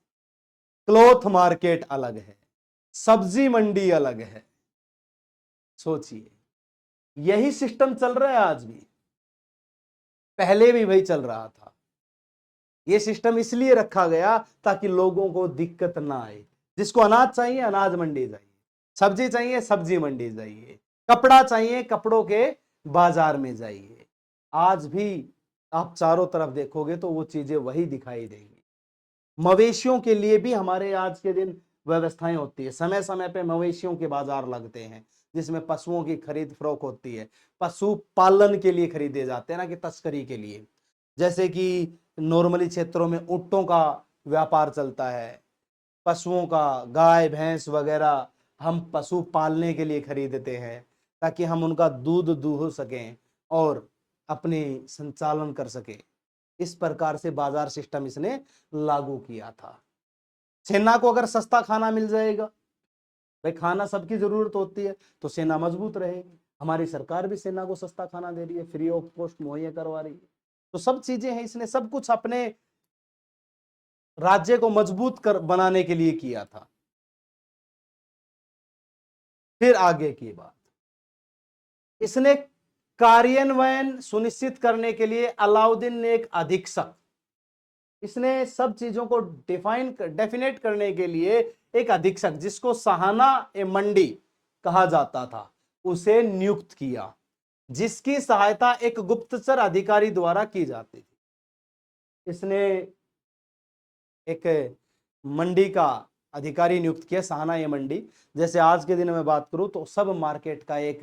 क्लॉथ मार्केट अलग है, सब्जी मंडी अलग है। सोचिए, यही सिस्टम चल रहा है आज भी, पहले भी वही चल रहा था। ये सिस्टम इसलिए रखा गया ताकि लोगों को दिक्कत ना आए। जिसको अनाज चाहिए अनाज मंडी जाइए, सब्जी चाहिए सब्जी मंडी जाइए, कपड़ा चाहिए कपड़ों के बाजार में जाइए। आज भी आप चारों तरफ देखोगे तो वो चीजें वही दिखाई देंगी। मवेशियों के लिए भी हमारे आज के दिन व्यवस्थाएं होती है, समय समय पे मवेशियों के बाजार लगते हैं जिसमें पशुओं की खरीद फरोख्त होती है। पशु पालन के लिए खरीदे जाते हैं ना कि तस्करी के लिए। जैसे कि नॉर्मली क्षेत्रों में ऊंटों का व्यापार चलता है, पशुओं का, गाय भैंस वगैरह हम पशु पालने के लिए खरीदते हैं ताकि हम उनका दूध दूह सकें और अपने संचालन कर सकें। इस प्रकार से बाजार सिस्टम इसने लागू किया था। सेना को अगर सस्ता खाना मिल जाएगा, भाई खाना सबकी जरूरत होती है, तो सेना मजबूत रहेगी। हमारी सरकार भी सेना को सस्ता खाना दे रही है, फ्री ऑफ कॉस्ट मुहैया करवा रही है। तो सब चीजें हैं, इसने सब कुछ अपने राज्य को मजबूत कर बनाने के लिए किया था। फिर आगे की बात, इसने कार्यान्वयन सुनिश्चित करने के लिए अलाउद्दीन ने एक अधीक्षक, इसने सब चीजों को डेफिनेट करने के लिए एक अधीक्षक जिसको सहाना ए मंडी कहा जाता था उसे नियुक्त किया, जिसकी सहायता एक गुप्तचर अधिकारी द्वारा की जाती थी। इसने एक मंडी का अधिकारी नियुक्त किया, सहाना ए मंडी। जैसे आज के दिन में बात करूं तो सब मार्केट का एक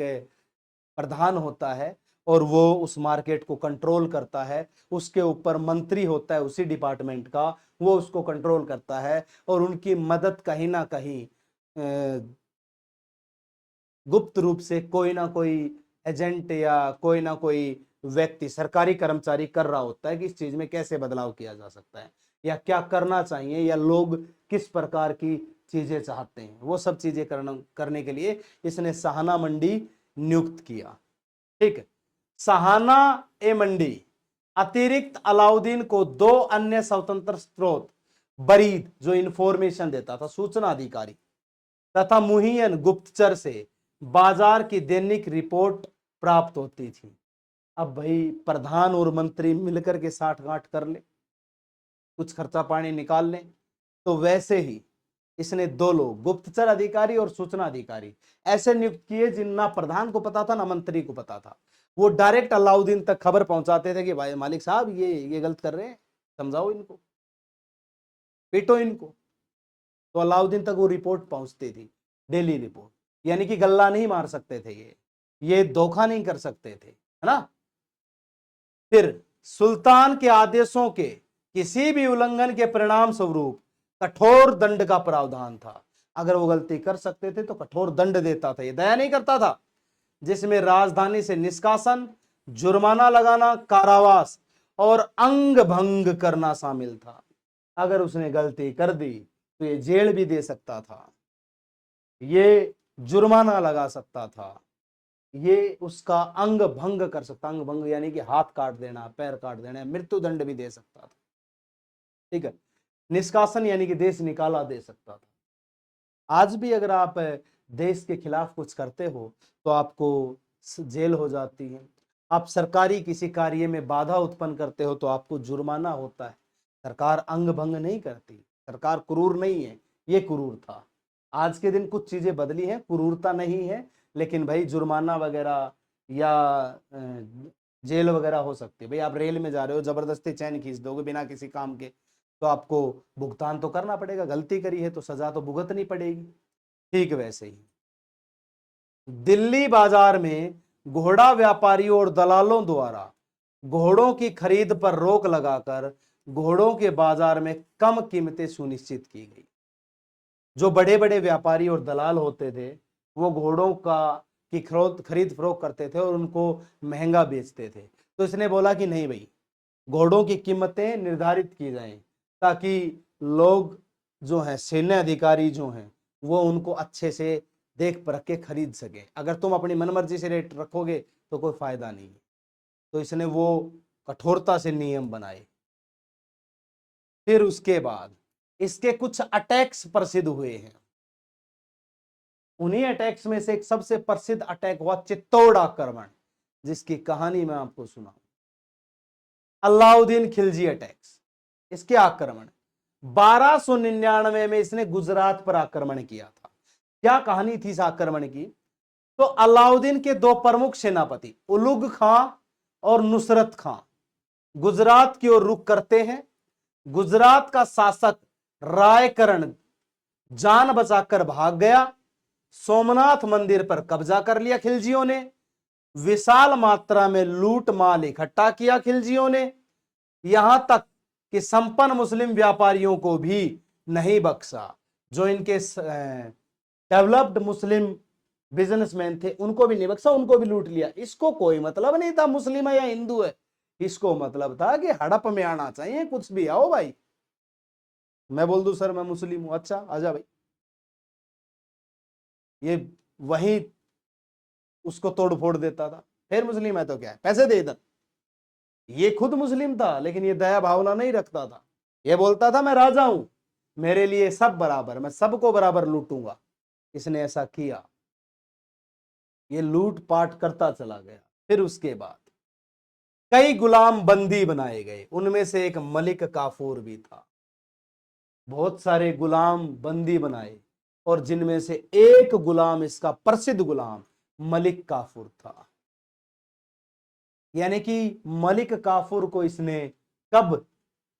प्रधान होता है और वो उस मार्केट को कंट्रोल करता है। उसके ऊपर मंत्री होता है उसी डिपार्टमेंट का, वो उसको कंट्रोल करता है और उनकी मदद कहीं ना कहीं गुप्त रूप से कोई ना कोई एजेंट या कोई ना कोई व्यक्ति, सरकारी कर्मचारी कर रहा होता है कि इस चीज में कैसे बदलाव किया जा सकता है या क्या करना चाहिए या लोग किस प्रकार की चीजें चाहते हैं। वो सब चीजें करने के लिए इसने सहाना मंडी नियुक्त किया। ठीक है, सहाना ए मंडी अतिरिक्त अलाउद्दीन को दो अन्य स्वतंत्र स्रोत, बरीद जो इंफॉर्मेशन देता था, सूचना अधिकारी, तथा मुहियन गुप्तचर से बाजार की दैनिक रिपोर्ट प्राप्त होती थी। अब भाई प्रधान और मंत्री मिलकर के साठ गांठ कर ले, कुछ खर्चा पानी निकाल लें, तो वैसे ही इसने दो लोग, गुप्तचर अधिकारी और सूचना अधिकारी, ऐसे नियुक्त किए जिन ना प्रधान को पता था ना मंत्री को पता था। वो डायरेक्ट अलाउद्दीन तक खबर पहुंचाते थे कि भाई मालिक साहब ये गलत कर रहे हैं, समझाओ इनको, पीटो इनको। तो अलाउद्दीन तक वो रिपोर्ट पहुंचती थी, डेली रिपोर्ट। यानी कि गल्ला नहीं मार सकते थे ये धोखा नहीं कर सकते थे, है ना। फिर सुल्तान के आदेशों के किसी भी उल्लंघन के परिणाम स्वरूप कठोर दंड का प्रावधान था। अगर वो गलती कर सकते थे तो कठोर दंड देता था, ये दया नहीं करता था, जिसमें राजधानी से निष्कासन, जुर्माना लगाना, कारावास और अंग भंग करना शामिल था। अगर उसने गलती कर दी तो ये जेल भी दे सकता था, ये जुर्माना लगा सकता था, ये उसका अंग भंग कर सकता, अंग भंग यानी कि हाथ काट देना, पैर काट देना, मृत्यु दंड भी दे सकता था। ठीक है, निष्कासन यानी कि देश निकाला दे सकता था। आज भी अगर आप देश के खिलाफ कुछ करते हो तो आपको जेल हो जाती है। आप सरकारी किसी कार्य में बाधा उत्पन्न करते हो तो आपको जुर्माना होता है। सरकार अंग भंग नहीं करती, सरकार क्रूर नहीं है, ये क्रूर था। आज के दिन कुछ चीजें बदली हैं, क्रूरता नहीं है, लेकिन भाई जुर्माना वगैरह या जेल वगैरह हो सकती है। भाई आप रेल में जा रहे हो, जबरदस्ती चैन खींच दोगे बिना किसी काम के, तो आपको भुगतान तो करना पड़ेगा, गलती करी है तो सजा तो भुगतनी पड़ेगी। ठीक वैसे ही दिल्ली बाजार में घोड़ा व्यापारियों और दलालों द्वारा घोड़ों की खरीद पर रोक लगाकर घोड़ों के बाजार में कम कीमतें सुनिश्चित की गई। जो बड़े बड़े व्यापारी और दलाल होते थे वो घोड़ों का की खरीद फरोख्त करते थे और उनको महंगा बेचते थे। तो इसने बोला कि नहीं भाई, घोड़ों की कीमतें निर्धारित की जाएं ताकि लोग जो हैं, सैन्य अधिकारी जो हैं, वो उनको अच्छे से देख परख के खरीद सके। अगर तुम अपनी मनमर्जी से रेट रखोगे तो कोई फायदा नहीं है। तो इसने वो कठोरता से नियम बनाए। फिर उसके बाद इसके कुछ अटैक्स प्रसिद्ध हुए हैं। उन्हीं अटैक्स में से एक सबसे प्रसिद्ध अटैक हुआ चित्तौड़ आक्रमण, जिसकी कहानी मैं आपको सुनाऊं। अलाउद्दीन खिलजी अटैक्स, इसके आक्रमण 1299 में इसने गुजरात पर आक्रमण किया था। क्या कहानी थी इस आक्रमण की? तो अलाउद्दीन के दो प्रमुख सेनापति उलुग खां और नुसरत खां गुजरात की ओर रुख करते हैं। गुजरात का शासक रायकरण जान बचाकर भाग गया। सोमनाथ मंदिर पर कब्जा कर लिया खिलजियों ने। विशाल मात्रा में लूट माल इकट्ठा किया खिलजियों ने, यहां तक कि संपन्न मुस्लिम व्यापारियों को भी नहीं बख्शा। जो इनके डेवलप्ड मुस्लिम बिजनेसमैन थे उनको भी नहीं बख्शा, उनको भी लूट लिया। इसको कोई मतलब नहीं था मुस्लिम है या हिंदू है, इसको मतलब था कि हड़प में आना चाहिए, कुछ भी आओ भाई। मैं बोल दूं सर मैं मुस्लिम हूं, अच्छा आजा भाई, ये वही उसको तोड़ फोड़ देता था। फिर मुस्लिम है तो क्या है, पैसे दे इधर। ये खुद मुस्लिम था लेकिन ये दया भावना नहीं रखता था। ये बोलता था मैं राजा हूं, मेरे लिए सब बराबर, मैं सबको बराबर लूटूंगा। इसने ऐसा किया, ये लूट पाट करता चला गया। फिर उसके बाद कई गुलाम बंदी बनाए गए, उनमें से एक मलिक काफूर भी था। बहुत सारे गुलाम बंदी बनाए और जिनमें से एक गुलाम, इसका प्रसिद्ध गुलाम मलिक काफूर था। यानी कि मलिक काफूर को इसने कब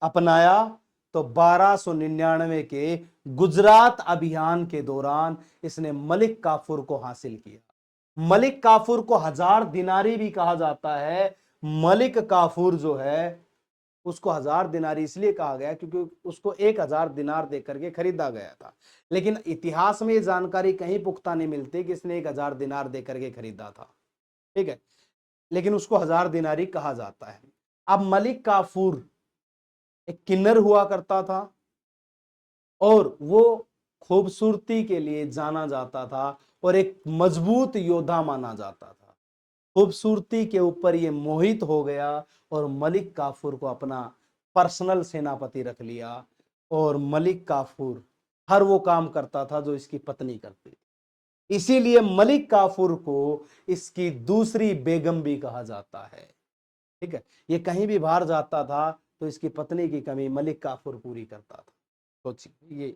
अपनाया? तो 1299 के गुजरात अभियान के दौरान इसने मलिक काफूर को हासिल किया। मलिक काफूर को 1000 दिनारी भी कहा जाता है। मलिक काफूर जो है उसको 1000 दिनारी इसलिए कहा गया क्योंकि उसको 1000 दिनार देकर के खरीदा गया था। लेकिन इतिहास में ये जानकारी कहीं पुख्ता नहीं मिलती कि इसने 1000 दिनार देकर के खरीदा था, ठीक है, लेकिन उसको 1000 दिनारी कहा जाता है। अब मलिक काफूर एक किन्नर हुआ करता था और वो खूबसूरती के लिए जाना जाता था और एक मजबूत योद्धा माना जाता था। खूबसूरती के ऊपर ये मोहित हो गया और मलिक काफूर को अपना पर्सनल सेनापति रख लिया। और मलिक काफूर हर वो काम करता था जो इसकी पत्नी करती थी। इसीलिए मलिक काफूर को इसकी दूसरी बेगम भी कहा जाता है, ठीक है। ये कहीं भी बाहर जाता था तो इसकी पत्नी की कमी मलिक काफूर पूरी करता था। सोचिए, ये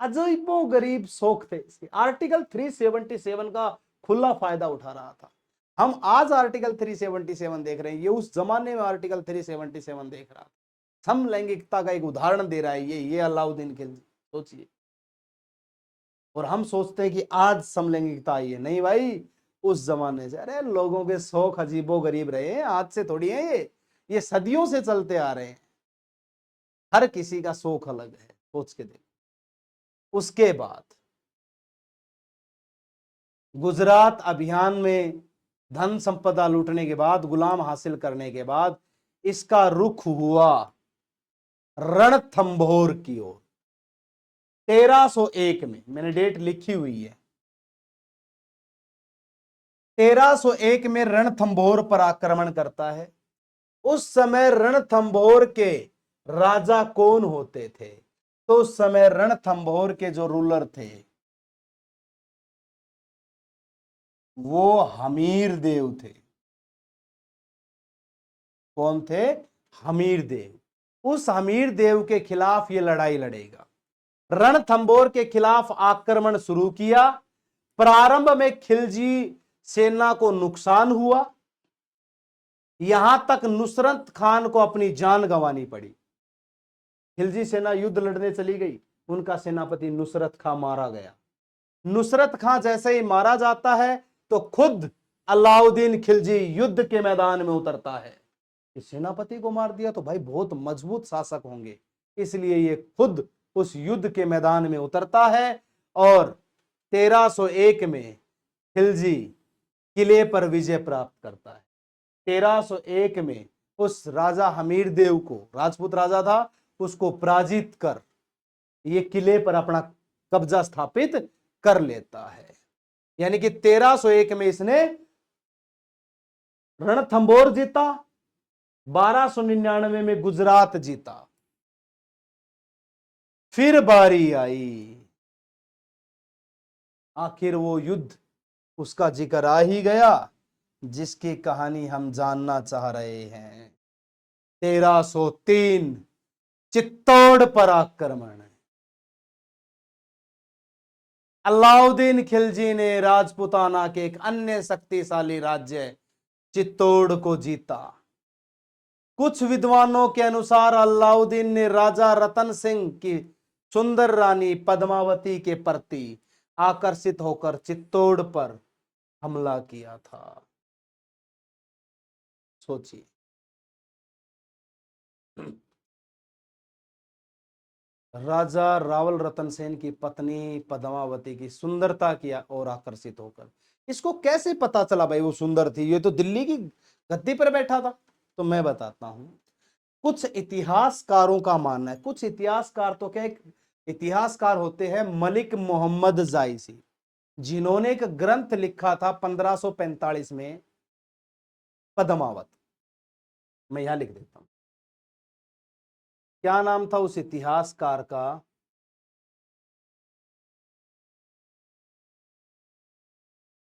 अजीबो गरीब शौक थे इसके। आर्टिकल 377 का खुला फायदा उठा रहा था। हम आज आर्टिकल 377 देख रहे हैं, ये उस जमाने में आर्टिकल 377 देख रहा था। समलैंगिकता का एक उदाहरण दे रहा है ये अलाउद्दीन खिलजी, सोचिए। और हम सोचते हैं कि आज समलैंगिकता आई है, नहीं भाई, उस जमाने से। अरे लोगों के शौक अजीबो गरीब रहे हैं, आज से थोड़ी है ये सदियों से चलते आ रहे हैं। हर किसी का शौक अलग है, सोच के देखो। उसके बाद गुजरात अभियान में धन संपदा लूटने के बाद, गुलाम हासिल करने के बाद इसका रुख हुआ रणथंभौर की ओर। 1301 में, मैंने डेट लिखी हुई है, 1301 में रणथंभौर पर आक्रमण करता है। उस समय रणथंभौर के राजा कौन होते थे? तो उस समय रणथंभौर के जो रूलर थे वो हमीर देव थे। कौन थे? हमीर देव। उस हमीर देव के खिलाफ ये लड़ाई लड़ेगा। रणथंभौर के खिलाफ आक्रमण शुरू किया। प्रारंभ में खिलजी सेना को नुकसान हुआ, यहां तक नुसरत खान को अपनी जान गंवानी पड़ी। खिलजी सेना युद्ध लड़ने चली गई, उनका सेनापति नुसरत खां मारा गया। नुसरत खां जैसे ही मारा जाता है तो खुद अलाउद्दीन खिलजी युद्ध के मैदान में उतरता है। इस सेनापति को मार दिया तो भाई बहुत मजबूत शासक होंगे, इसलिए ये खुद उस युद्ध के मैदान में उतरता है। और 1301 में खिलजी किले पर विजय प्राप्त करता है। 1301 में उस राजा हमीर देव को, राजपूत राजा था, उसको पराजित कर ये किले पर अपना कब्जा स्थापित कर लेता है। यानी कि 1301 में इसने रणथंभौर जीता, 1299 में गुजरात जीता। फिर बारी आई आखिर वो युद्ध उसका जिक्र आ ही गया जिसकी कहानी हम जानना चाह रहे हैं। 1303 चित्तौड़ पर आक्रमण। अलाउद्दीन खिलजी ने राजपुताना के एक अन्य शक्तिशाली राज्य चित्तौड़ को जीता। कुछ विद्वानों के अनुसार अलाउद्दीन ने राजा रतन सिंह की सुंदर रानी पद्मावती के प्रति आकर्षित होकर चित्तौड़ पर हमला किया था। सोचिए, राजा रावल रतन सेन की पत्नी पद्मावती की सुंदरता की ओर आकर्षित होकर। इसको कैसे पता चला भाई वो सुंदर थी? ये तो दिल्ली की गद्दी पर बैठा था। तो मैं बताता हूं, कुछ इतिहासकारों का मानना है, कुछ इतिहासकार तो क्या, इतिहासकार होते हैं मलिक मोहम्मद जायसी, जिन्होंने एक ग्रंथ लिखा था 1545 में, पद्मावत। मैं यहां लिख देता हूं, क्या नाम था उस इतिहासकार का?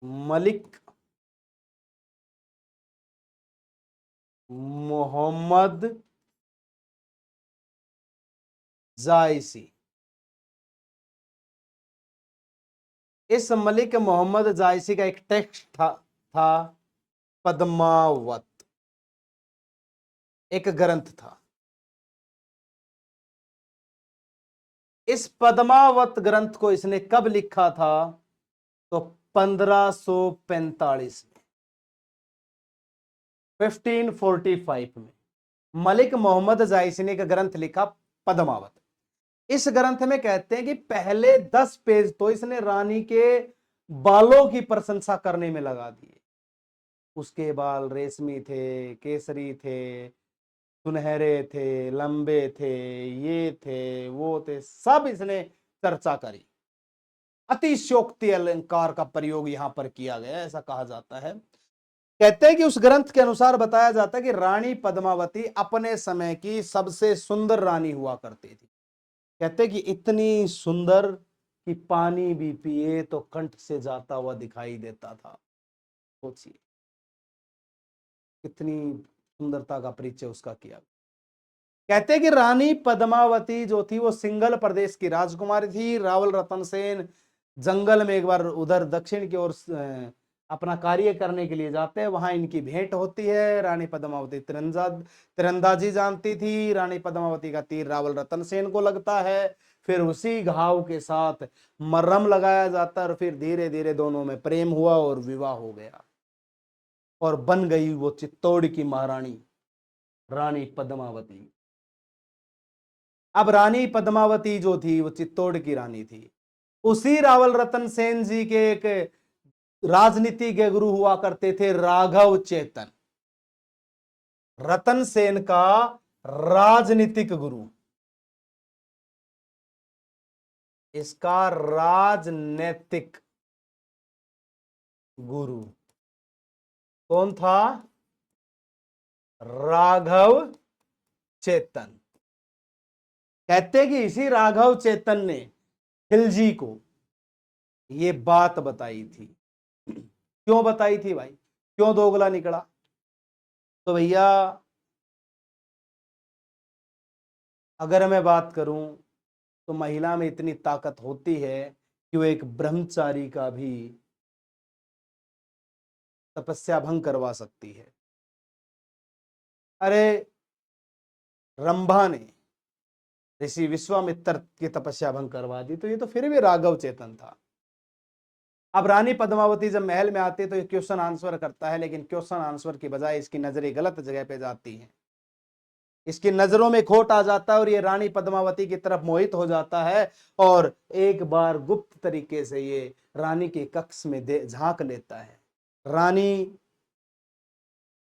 मलिक मोहम्मद जायसी। इस मलिक मोहम्मद जायसी का एक टेक्स्ट था पद्मावत, एक ग्रंथ था। इस पद्मावत ग्रंथ को इसने कब लिखा था? तो 1545 में, 1545 में मलिक मोहम्मद जायसी ने एक ग्रंथ लिखा पद्मावत। इस ग्रंथ में कहते हैं कि पहले 10 पेज तो इसने रानी के बालों की प्रशंसा करने में लगा दिए। उसके बाल रेशमी थे, केसरी थे, सुनहरे थे, लंबे थे, ये थे, वो थे, सब इसने चर्चा करी। अतिशयोक्ति अलंकार का प्रयोग यहां पर किया गया, ऐसा कहा जाता है। कहते हैं कि उस ग्रंथ के अनुसार बताया जाता है कि रानी पद्मावती अपने समय की सबसे सुंदर रानी हुआ करती थी। कहते हैं कि इतनी सुंदर कि पानी भी पिए तो कंठ से जाता हुआ दिखाई देता था। सोचिए कितनी सुंदरता का परिचय उसका किया। कहते हैं कि रानी पद्मावती जो थी वो सिंघल प्रदेश की राजकुमारी थी। रावल रतन सेन जंगल में एक बार उधर दक्षिण की ओर अपना कार्य करने के लिए जाते हैं, वहां इनकी भेंट होती है। रानी पद्मावती तीरंदाजी जानती थी। रानी पद्मावती का तीर रावल रतन सेन को लगता है, फिर उसी घाव के साथ मरहम लगाया जाता है और फिर धीरे धीरे दोनों में प्रेम हुआ और विवाह हो गया और बन गई वो चित्तौड़ की महारानी रानी पद्मावती। अब रानी पद्मावती जो थी वो चित्तौड़ की रानी थी। उसी रावल रतन सेन जी के एक राजनीति के गुरु हुआ करते थे राघव चेतन, रतन सेन का राजनीतिक गुरु। इसका राजनैतिक गुरु कौन था? राघव चेतन। कहते हैं कि इसी राघव चेतन ने खिलजी को ये बात बताई थी। क्यों बताई थी भाई? क्यों दोगला निकला? तो भैया अगर मैं बात करूं तो महिला में इतनी ताकत होती है कि वो एक ब्रह्मचारी का भी तपस्या भंग करवा सकती है। अरे रंभा ने ऋषि विश्वामित्र की तपस्या भंग करवा दी, तो ये तो फिर भी राघव चेतन था। अब रानी पद्मावती जब महल में आती है तो ये क्वेश्चन आंसर करता है, लेकिन क्वेश्चन आंसर की बजाय इसकी नजरें गलत जगह पे जाती हैं। इसकी नजरों में खोट आ जाता है और ये रानी पद्मावती की तरफ मोहित हो जाता है और एक बार गुप्त तरीके से ये रानी के कक्ष में झांक लेता है। रानी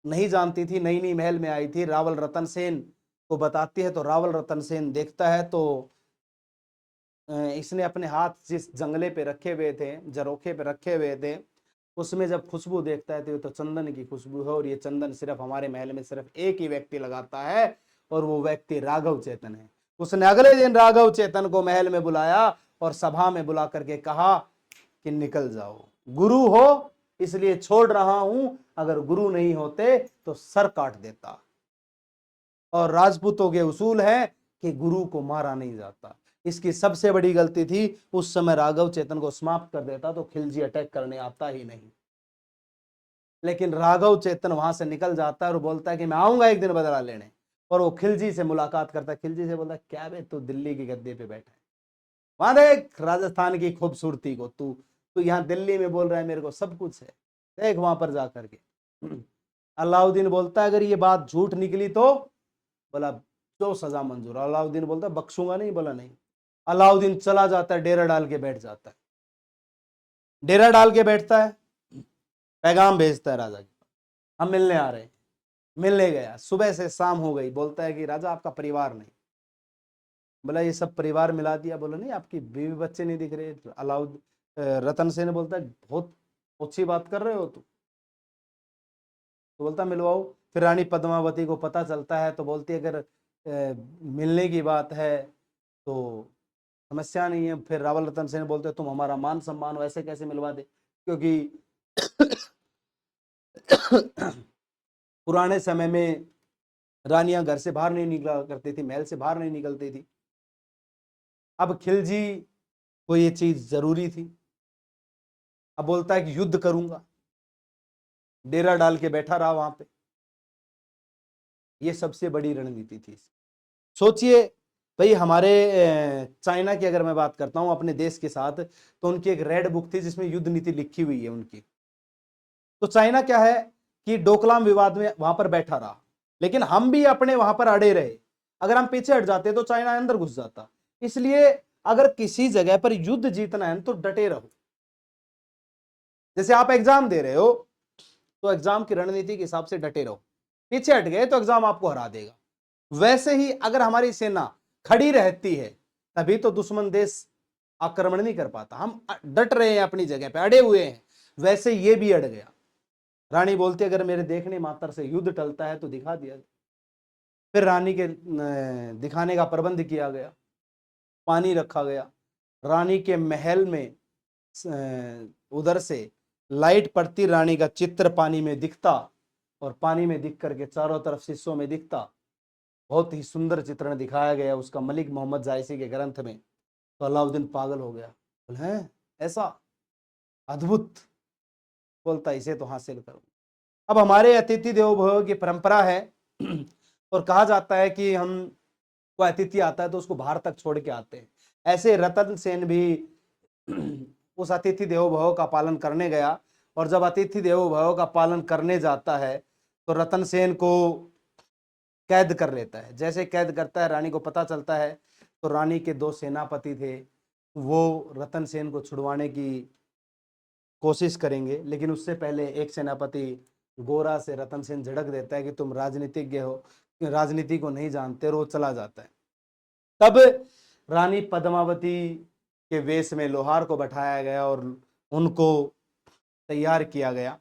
नहीं जानती थी, नई नई महल में आई थी। रावल रतन सेन को बताती है तो रावल रतन सेन देखता है तो इसने अपने हाथ जिस जंगले पे रखे हुए थे, जरोखे पे रखे हुए थे, उसमें जब खुशबू देखता है तो ये तो चंदन की खुशबू है और ये चंदन सिर्फ हमारे महल में सिर्फ एक ही व्यक्ति लगाता है और वो व्यक्ति राघव चेतन है। उसने अगले दिन राघव चेतन को महल में बुलाया और सभा में बुला करके कहा कि निकल जाओ, गुरु हो इसलिए छोड़ रहा हूं, अगर गुरु नहीं होते तो सर काट देता। और राजपूतों के उसूल है कि गुरु को मारा नहीं जाता। इसकी सबसे बड़ी गलती थी, उस समय राघव चेतन को समाप्त कर देता तो खिलजी अटैक करने आता ही नहीं। लेकिन राघव चेतन वहां से निकल जाता है और बोलता है कि मैं आऊंगा एक दिन बदला लेने, और वो खिलजी से मुलाकात करता है। खिलजी से बोलता है क्या बे तू दिल्ली के गद्दे पे बैठा है, वहां देख राजस्थान की खूबसूरती को, तू तू यहाँ दिल्ली में बोल रहा है मेरे को सब कुछ है, देख वहां पर जा करके। अलाउद्दीन बोलता है अगर ये बात झूठ निकली तो, बोला जो सजा मंजूर। अलाउद्दीन बोलता है बख्शूंगा नहीं, बोला नहीं। अलाउद्दीन चला जाता है, डेरा डाल के बैठ जाता है, डेरा डाल के बैठता है, पैगाम भेजता है राजा के, हम मिलने आ रहे हैं। मिलने गया, सुबह से शाम हो गई, बोलता है कि राजा आपका परिवार नहीं। बोला ये सब परिवार मिला दिया। बोला नहीं, आपकी बीवी बच्चे नहीं दिख रहे। रतन सेन बोलता है बहुत अच्छी बात कर रहे हो तुम। तो बोलता मिलवाओ। फिर रानी पद्मावती को पता चलता है तो बोलती है अगर मिलने की बात है तो समस्या नहीं है। फिर रावल रतन सेन बोलते तुम हमारा मान सम्मान वैसे कैसे मिलवा दे, क्योंकि पुराने समय में रानियां घर से बाहर नहीं निकला करती थी, महल से बाहर नहीं निकलती थी। अब खिलजी को ये चीज जरूरी थी। अब बोलता है कि युद्ध करूंगा, डेरा डाल के बैठा रहा वहां पे। ये सबसे बड़ी रणनीति थी। सोचिए भाई, हमारे चाइना की अगर मैं बात करता हूं अपने देश के साथ, तो उनकी एक रेड बुक थी जिसमें युद्ध नीति लिखी हुई है उनकी। तो चाइना क्या है कि डोकलाम विवाद में वहां पर बैठा रहा, लेकिन हम भी अपने वहां पर अड़े रहे। अगर हम पीछे हट जाते तो चाइना अंदर घुस जाता। इसलिए अगर किसी जगह पर युद्ध जीतना है तो डटे रहो। जैसे आप एग्जाम दे रहे हो तो एग्जाम की रणनीति के हिसाब से डटे रहो, पीछे हट गए तो एग्जाम आपको हरा देगा। वैसे ही अगर हमारी सेना खड़ी रहती है तभी तो दुश्मन देश आक्रमण नहीं कर पाता। हम डट रहे हैं अपनी जगह पे, अड़े हुए हैं, वैसे ये भी अड़ गया। रानी बोलती अगर मेरे देखने मात्र से युद्ध टलता है तो दिखा दिया। फिर रानी के दिखाने का प्रबंध किया गया, पानी रखा गया। रानी के महल में उधर से लाइट पड़ती, रानी का चित्र पानी में दिखता, और पानी में दिख करके चारों तरफ शीशों में दिखता। बहुत ही सुंदर चित्रण दिखाया गया उसका मलिक मोहम्मद जायसी के ग्रंथ में। तो अलाउद्दीन पागल हो गया, बोले हैं ऐसा अद्भुत, बोलता इसे तो हासिल करूं। अब हमारे अतिथि देवो भव की परंपरा है और कहा जाता है कि हम कोई अतिथि आता है तो उसको बाहर तक छोड़ के आते हैं। ऐसे रतन सेन भी उस अतिथि देवो भव का पालन करने गया, और जब अतिथि देवो भव का पालन करने जाता है तो रतन सेन को कैद कर लेता है। जैसे कैद करता है, रानी को पता चलता है, तो रानी के दो सेनापति थे, वो रतन सेन को छुड़वाने की कोशिश करेंगे। लेकिन उससे पहले एक सेनापति गोरा से रतन सेन झड़क देता है कि तुम राजनीतिज्ञ हो, राजनीति को नहीं जानते, और वो चला जाता है। तब रानी पद्मावती के वेश में लोहार को बैठाया गया और उनको तैयार किया गया,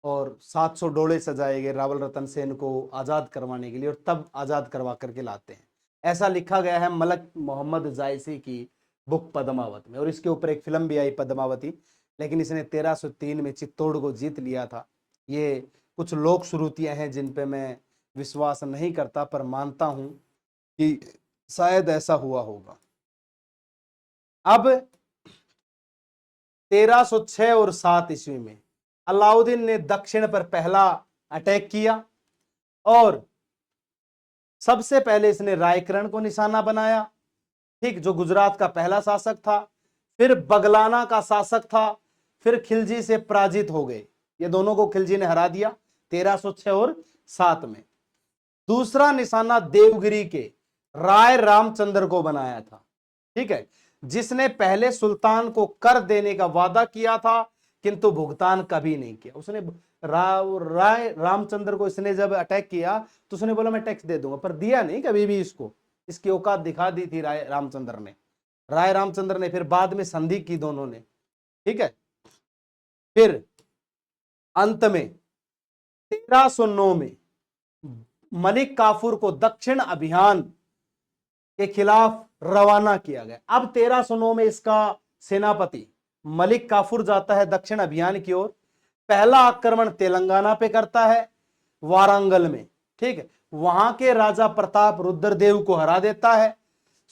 और 700 डोले सजाए गए रावल रतन सेन को आजाद करवाने के लिए, और तब आजाद करवा करके लाते हैं। ऐसा लिखा गया है मलक मोहम्मद जायसी की बुक पद्मावत में। और इसके ऊपर एक फिल्म भी आई पद्मावती, लेकिन इसने 1303 में चित्तौड़ को जीत लिया था। ये कुछ लोक श्रुतियां हैं जिन पे मैं विश्वास नहीं करता, पर मानता हूं कि शायद ऐसा हुआ होगा। अब 1306 और 7 ईस्वी में अलाउद्दीन ने दक्षिण पर पहला अटैक किया, और सबसे पहले इसने रायकरण को निशाना बनाया, ठीक, जो गुजरात का पहला शासक था। फिर बगलाना का शासक था। फिर खिलजी से पराजित हो गए, ये दोनों को खिलजी ने हरा दिया 1306 और 7 में। दूसरा निशाना देवगिरी के राय रामचंद्र को बनाया था, ठीक है, जिसने पहले सुल्तान को कर देने का वादा किया था किंतु भुगतान कभी नहीं किया। उसने राय रामचंद्र को इसने जब अटैक किया तो उसने बोला मैं टैक्स दे दूंगा, पर दिया नहीं कभी भी इसको। इसकी औकात दिखा दी थी राय रामचंद्र ने। फिर बाद में संधि की दोनों ने, ठीक है। फिर अंत में 1309 में मलिक काफूर को दक्षिण अभियान के खिलाफ रवाना किया गया। अब 1309 में इसका सेनापति मलिक काफूर जाता है दक्षिण अभियान की ओर। पहला आक्रमण तेलंगाना पे करता है, वारंगल में, ठीक है। वहां के राजा प्रताप रुद्रदेव को हरा देता है।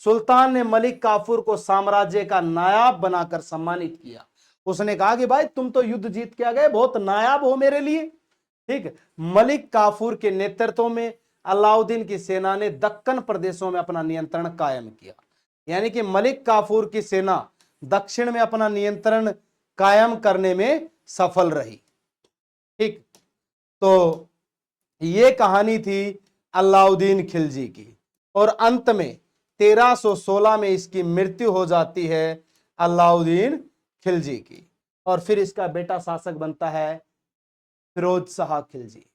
सुल्तान ने मलिक काफूर को साम्राज्य का नायाब बनाकर सम्मानित किया। उसने कहा कि भाई तुम तो युद्ध जीत के आ गए, बहुत नायाब हो मेरे लिए, ठीक है। मलिक काफूर के नेतृत्व में अलाउद्दीन की सेना ने दक्कन प्रदेशों में अपना नियंत्रण कायम किया। यानी कि मलिक काफूर की सेना दक्षिण में अपना नियंत्रण कायम करने में सफल रही, ठीक। तो ये कहानी थी अलाउद्दीन खिलजी की, और अंत में 1316 में इसकी मृत्यु हो जाती है अलाउद्दीन खिलजी की। और फिर इसका बेटा शासक बनता है फिरोज शाह खिलजी,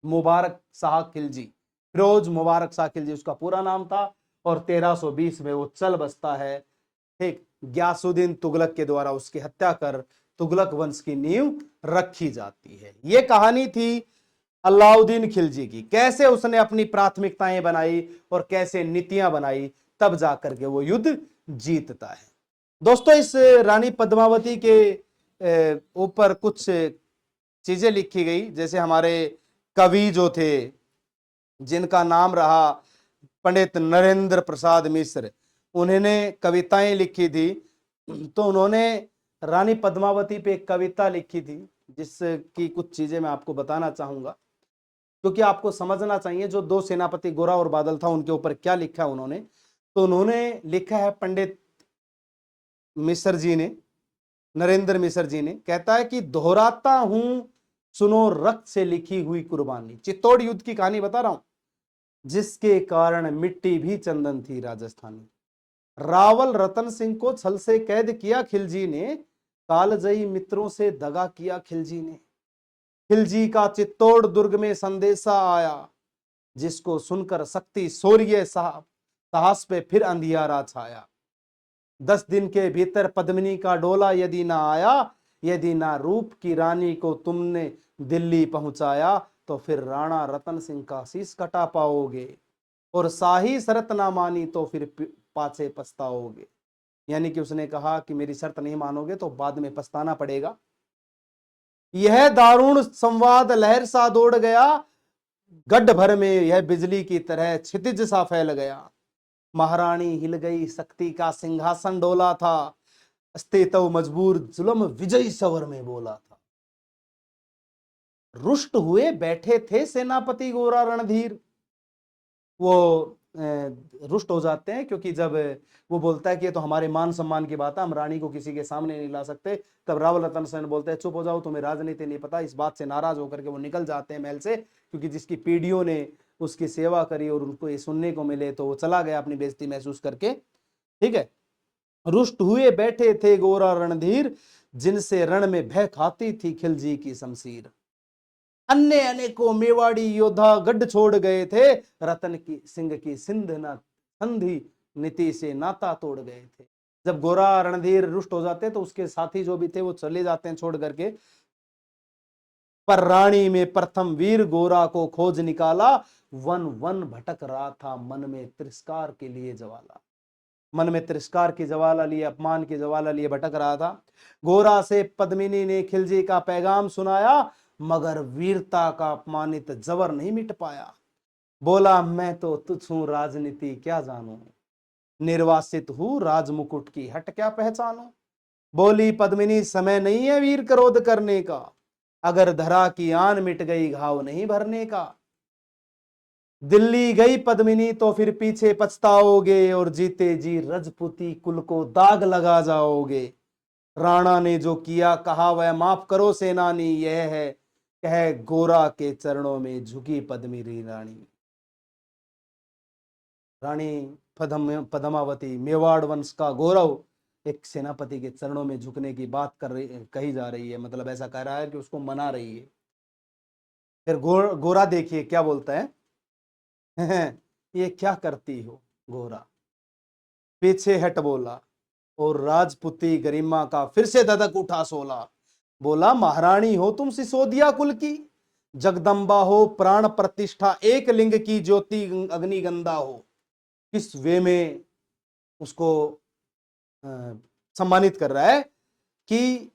मुबारक शाह खिलजी, फिरोज मुबारक शाह खिलजी उसका पूरा नाम था। और 1320 में वो चल बसता है, ठीक। गयासुद्दीन तुगलक के द्वारा उसकी हत्या कर तुगलक वंश की नींव रखी जाती है। ये कहानी थी अलाउद्दीन खिलजी की, कैसे उसने अपनी प्राथमिकताएं बनाई और कैसे नीतियां बनाई, तब जाकर के वो युद्ध जीतता है। दोस्तों, इस रानी पद्मावती के ऊपर कुछ चीजें लिखी गई, जैसे हमारे कवि जो थे जिनका नाम रहा पंडित नरेंद्र प्रसाद मिश्र, उन्होंने कविताएं लिखी थी। तो उन्होंने रानी पद्मावती पे एक कविता लिखी थी, जिसकी कुछ चीजें मैं आपको बताना चाहूंगा, क्योंकि आपको समझना चाहिए जो दो सेनापति गोरा और बादल था उनके ऊपर क्या लिखा उन्होंने। तो उन्होंने लिखा है पंडित मिश्र जी ने, नरेंद्र मिश्र जी ने, कहता है कि दोहराता हूं सुनो रक्त से लिखी हुई कुर्बानी। चित्तौड़ युद्ध की कहानी बता रहा हूं, जिसके कारण मिट्टी भी चंदन थी राजस्थानी। रावल रतन सिंह को छल से कैद किया खिलजी ने, कालजयी मित्रों से दगा किया खिलजी ने। खिलजी का चित्तौड़ दुर्ग में संदेशा आया, जिसको सुनकर शक्ति शौर्य साहस पे फिर अंधियारा छाया। 10 दिन के भीतर पद्मिनी का डोला यदि ना आया, यदि ना रूप की रानी को तुमने दिल्ली पहुंचाया, तो फिर राणा रतन सिंह का शीश कटा पाओगे, और शाही शर्त ना मानी तो फिर पाछे पछताओगे। यानी कि उसने कहा कि मेरी शर्त नहीं मानोगे तो बाद में पछताना पड़ेगा। यह दारुण संवाद लहर सा दौड़ गया, गड्ढ भर में यह बिजली की तरह क्षितिज सा फैल गया। महारानी हिल गई, शक्ति का सिंहासन डोला था, अस्तित्व मजबूर जुल्म विजयी सवर में बोला था। रुष्ट हुए बैठे थे सेनापति गोरा रणधीर। वो रुष्ट हो जाते हैं, क्योंकि जब वो बोलता है कि ये तो हमारे मान सम्मान की बात है, हम रानी को किसी के सामने नहीं ला सकते, तब रावल रतन सेन बोलते हैं चुप हो जाओ, तुम्हें राजनीति नहीं पता। इस बात से नाराज होकर के वो निकल जाते हैं महल से, क्योंकि जिसकी पीढ़ियों ने उसकी सेवा करी और उनको ये सुनने को मिले, तो वो चला गया अपनी बेइज्जती महसूस करके, ठीक है। रुष्ट हुए बैठे थे गोरा रणधीर, जिनसे रण में भय खाती थी खिलजी की शमशीर। अन्य अनेकों मेवाड़ी योद्धा गढ़ छोड़ गए थे, रतन की सिंह की सिंध न संधि नीति से नाता तोड़ गए थे। जब गोरा रणधीर रुष्ट हो जाते तो उसके साथी जो भी थे वो चले जाते हैं छोड़ करके। पर रानी में प्रथम वीर गोरा को खोज निकाला, वन वन भटक रहा था मन में तिरस्कार के लिए ज्वाला। मन में तिरस्कार की ज्वाला लिए, अपमान की ज्वाला लिए भटक रहा था। गोरा से पद्मिनी ने खिलजी का पैगाम सुनाया, मगर वीरता का अपमानित जबर नहीं मिट पाया। बोला मैं तो तुझ हूं राजनीति क्या जानू, निर्वासित हूं राजमुकुट की हट क्या पहचानू। बोली पद्मिनी समय नहीं है वीर क्रोध करने का, अगर धरा की आन मिट गई घाव नहीं भरने का। दिल्ली गई पद्मिनी तो फिर पीछे पछताओगे, और जीते जी रजपूती कुल को दाग लगा जाओगे। राणा ने जो किया कहा वह माफ करो सेनानी, यह है कह गोरा के चरणों में झुकी पद्मिनी रानी। रानी पद्मावती मेवाड़ वंश का गौरव एक सेनापति के चरणों में झुकने की बात कही जा रही है, मतलब ऐसा कह रहा है कि उसको मना रही है। फिर गोरा देखिए क्या बोलता है ये क्या करती हो गोरा, पीछे हट बोला, और राजपूती गरिमा का फिर से धधक उठा सोला। बोला महारानी हो तुम सिसोदिया कुल की, जगदम्बा हो प्राण प्रतिष्ठा, एक लिंग की ज्योति अग्निगंधा हो। किस वे में उसको सम्मानित कर रहा है कि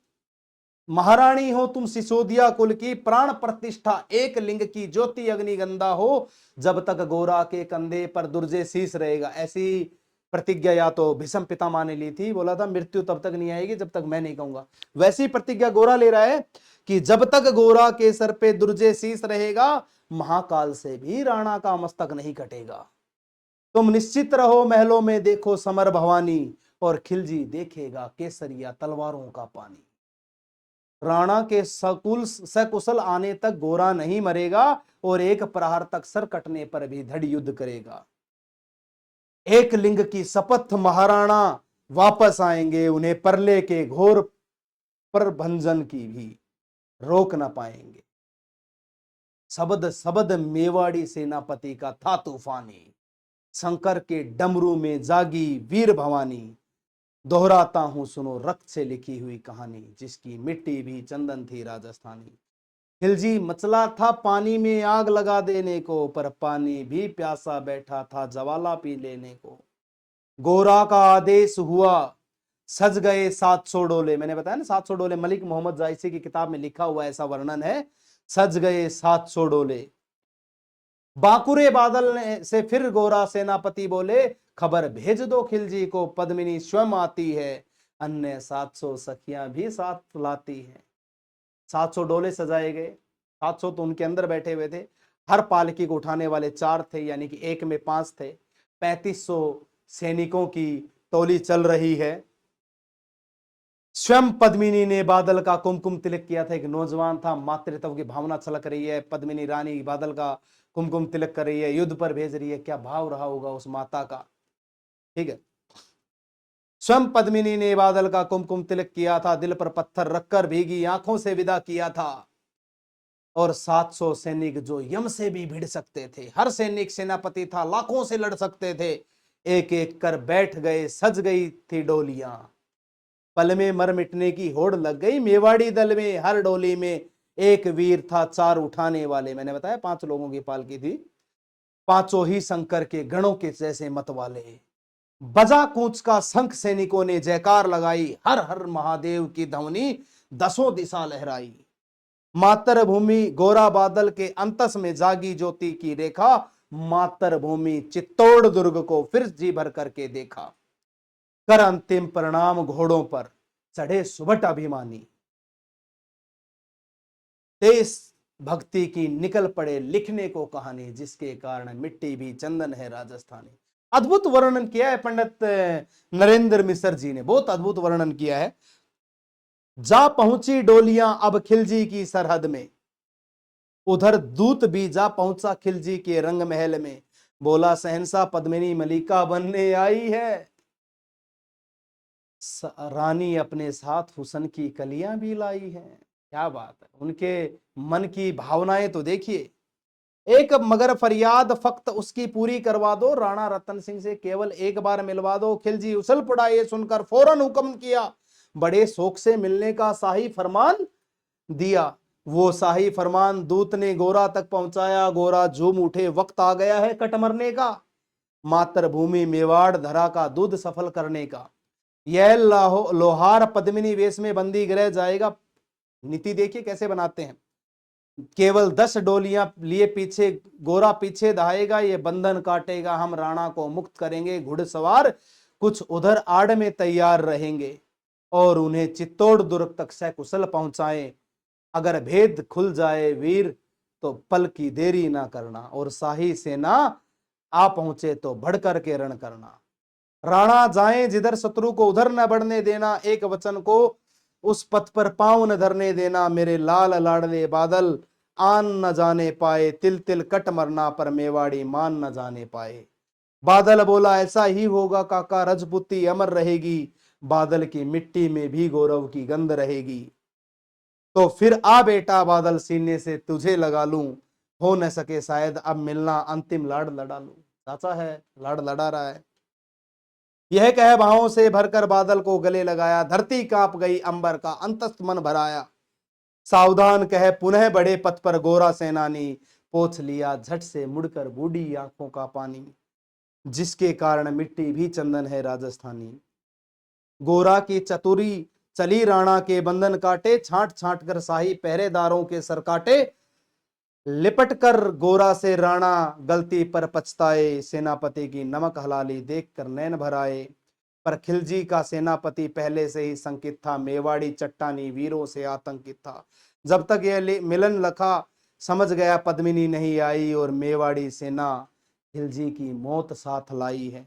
महारानी हो तुम सिसोदिया कुल की, प्राण प्रतिष्ठा एक लिंग की, ज्योति अग्निगंधा हो, जब तक गोरा के कंधे पर दुर्जे शीस रहेगा। ऐसी प्रतिज्ञा या तो भीष्म पितामह ने ली थी, बोला था मृत्यु तब तक नहीं आएगी जब तक मैं नहीं कहूंगा। वैसी प्रतिज्ञा गोरा ले रहा है कि जब तक गोरा के सर पे दुर्जे शीस रहेगा, महाकाल से भी राणा का मस्तक नहीं कटेगा। तुम निश्चित रहो महलों में देखो समर भवानी, और खिलजी देखेगा केसरिया तलवारों का पानी। राणा के सकुशल आने तक गोरा नहीं मरेगा, और एक प्रहार तक सर कटने पर भी धड़ युद्ध करेगा। एक लिंग की शपथ महाराणा वापस आएंगे, उन्हें परले के घोर प्रभंजन की भी रोक ना पाएंगे। शब्द शब्द मेवाड़ी सेनापति का था तूफानी, शंकर के डमरू में जागी वीर भवानी। दोहराता हूं सुनो रक्त से लिखी हुई कहानी, जिसकी मिट्टी भी चंदन थी राजस्थानी। खिलजी मचला था पानी में आग लगा देने को, पर पानी भी प्यासा बैठा था ज्वाला पी लेने को। गोरा का आदेश हुआ सज गए 700 डोले। मैंने बताया ना 700 डोले, मलिक मोहम्मद जायसी की किताब में लिखा हुआ ऐसा वर्णन है। सज गए 700 डोले। बांकुरे बादल ने से फिर गोरा सेनापति बोले, खबर भेज दो खिलजी को, पद्मिनी स्वयं आती है, अन्य 700 सखियां भी साथ लाती है। 700 डोले सजाए गए, 700 तो उनके अंदर बैठे हुए थे। हर पालकी को उठाने वाले 4 थे, यानी कि एक में 5 थे। 3500 सैनिकों की टोली चल रही है। स्वयं पद्मिनी ने बादल का कुमकुम तिलक किया था। एक नौजवान था, मातृत्व की भावना छलक रही है। पद्मिनी रानी बादल का कुमकुम तिलक कर रही है, युद्ध पर भेज रही है। क्या भाव रहा होगा उस माता का, ठीक है। स्वयं पद्मिनी ने बादल का कुमकुम तिलक किया था, दिल पर पत्थर रखकर भीगी आंखों से विदा किया था। और 700 सैनिक जो यम से भी भिड़ सकते थे, हर सैनिक सेनापति था, लाखों से लड़ सकते थे, एक एक कर बैठ गए। सज गई थी डोलियां, पल में मर मिटने की होड़ लग गई मेवाड़ी दल में। हर डोली में एक वीर था, 4 उठाने वाले। मैंने बताया 5 लोगों की पालकी थी, पांचों ही शंकर के गणों के जैसे मत वाले। बजा कूच का शंख, सैनिकों ने जयकार लगाई, हर हर महादेव की ध्वनि 10 दिशा लहराई। मातृभूमि गोरा बादल के अंतस में जागी ज्योति की रेखा, मातृभूमि चित्तौड़ दुर्ग को फिर जी भर करके देखा। कर अंतिम परिणाम घोड़ों पर चढ़े सुभट अभिमानी, देश भक्ति की निकल पड़े लिखने को कहानी, जिसके कारण मिट्टी भी चंदन है राजस्थानी। अद्भुत वर्णन किया है पंडित नरेंद्र मिश्र जी ने, बहुत अद्भुत वर्णन किया है। जा पहुंची डोलियां अब खिलजी की सरहद में, उधर दूत भी जा पहुंचा खिलजी के रंग महल में। बोला सहनशाह पद्मिनी मलिका बनने आई है, रानी अपने साथ हुसन की कलियां भी लाई है। क्या बात है, उनके मन की भावनाएं तो देखिए। एक मगर फरियाद फक्त उसकी पूरी करवा दो, राणा रतन सिंह से केवल एक बार मिलवा दो। खिलजी उछल पड़ा, ये सुनकर फौरन हुक्म किया, बड़े शौक से मिलने का शाही फरमान दिया। वो शाही फरमान दूत ने गोरा तक पहुंचाया। गोरा झूम उठे, वक्त आ गया है कट मरने का, मातृभूमि मेवाड़ धरा का दूध सफल करने का। यह लोहार पद्मिनी वेश में बंदी गृह जाएगा। नीति देखिए कैसे बनाते हैं। केवल 10 डोलियां लिए पीछे गोरा पीछे दहाएगा, ये बंधन काटेगा, हम राणा को मुक्त करेंगे। घुड़सवार कुछ उधर आड़ में तैयार रहेंगे, और उन्हें चित्तौड़ दुर्ग तक सकुशल पहुंचाएं। अगर भेद खुल जाए वीर, तो पल की देरी ना करना, और शाही सेना आ पहुंचे तो बढ़कर के रण करना। राणा जाए जिधर शत्रु को उधर न बढ़ने देना, एक वचन को उस पथ पर पांव न धरने देना। मेरे लाल लाडले बादल आन न जाने पाए, तिल तिल कट मरना पर मेवाड़ी मान न जाने पाए। बादल बोला ऐसा ही होगा काका, रजपूती अमर रहेगी, बादल की मिट्टी में भी गौरव की गंध रहेगी। तो फिर आ बेटा बादल, सीने से तुझे लगा लूं, हो न सके शायद अब मिलना, अंतिम लाड़ लड़ा लूं। चाचा है, लाड़ लड़ा रहा है। यह कह भावों से भरकर बादल को गले लगाया, धरती कांप गई अंबर का अंतस्थ मन भराया। सावधान कह पुनः बड़े पथ पर गोरा सेनानी, पोछ लिया झट से मुड़कर बूढ़ी आंखों का पानी, जिसके कारण मिट्टी भी चंदन है राजस्थानी। गोरा की चतुरी चली राणा के बंधन काटे, छांट छांट कर शाही पहरेदारों के सर काटे। लिपट कर गोरा से राणा, गलती पर पछताए, सेनापति की नमक हलाली देख कर नैन भराए। पर खिलजी का सेनापति पहले से ही संकित था, मेवाड़ी चट्टानी वीरों से आतंकित था। जब तक यह मिलन लखा समझ गया पद्मिनी नहीं आई, और मेवाड़ी सेना खिलजी की मौत साथ लाई है।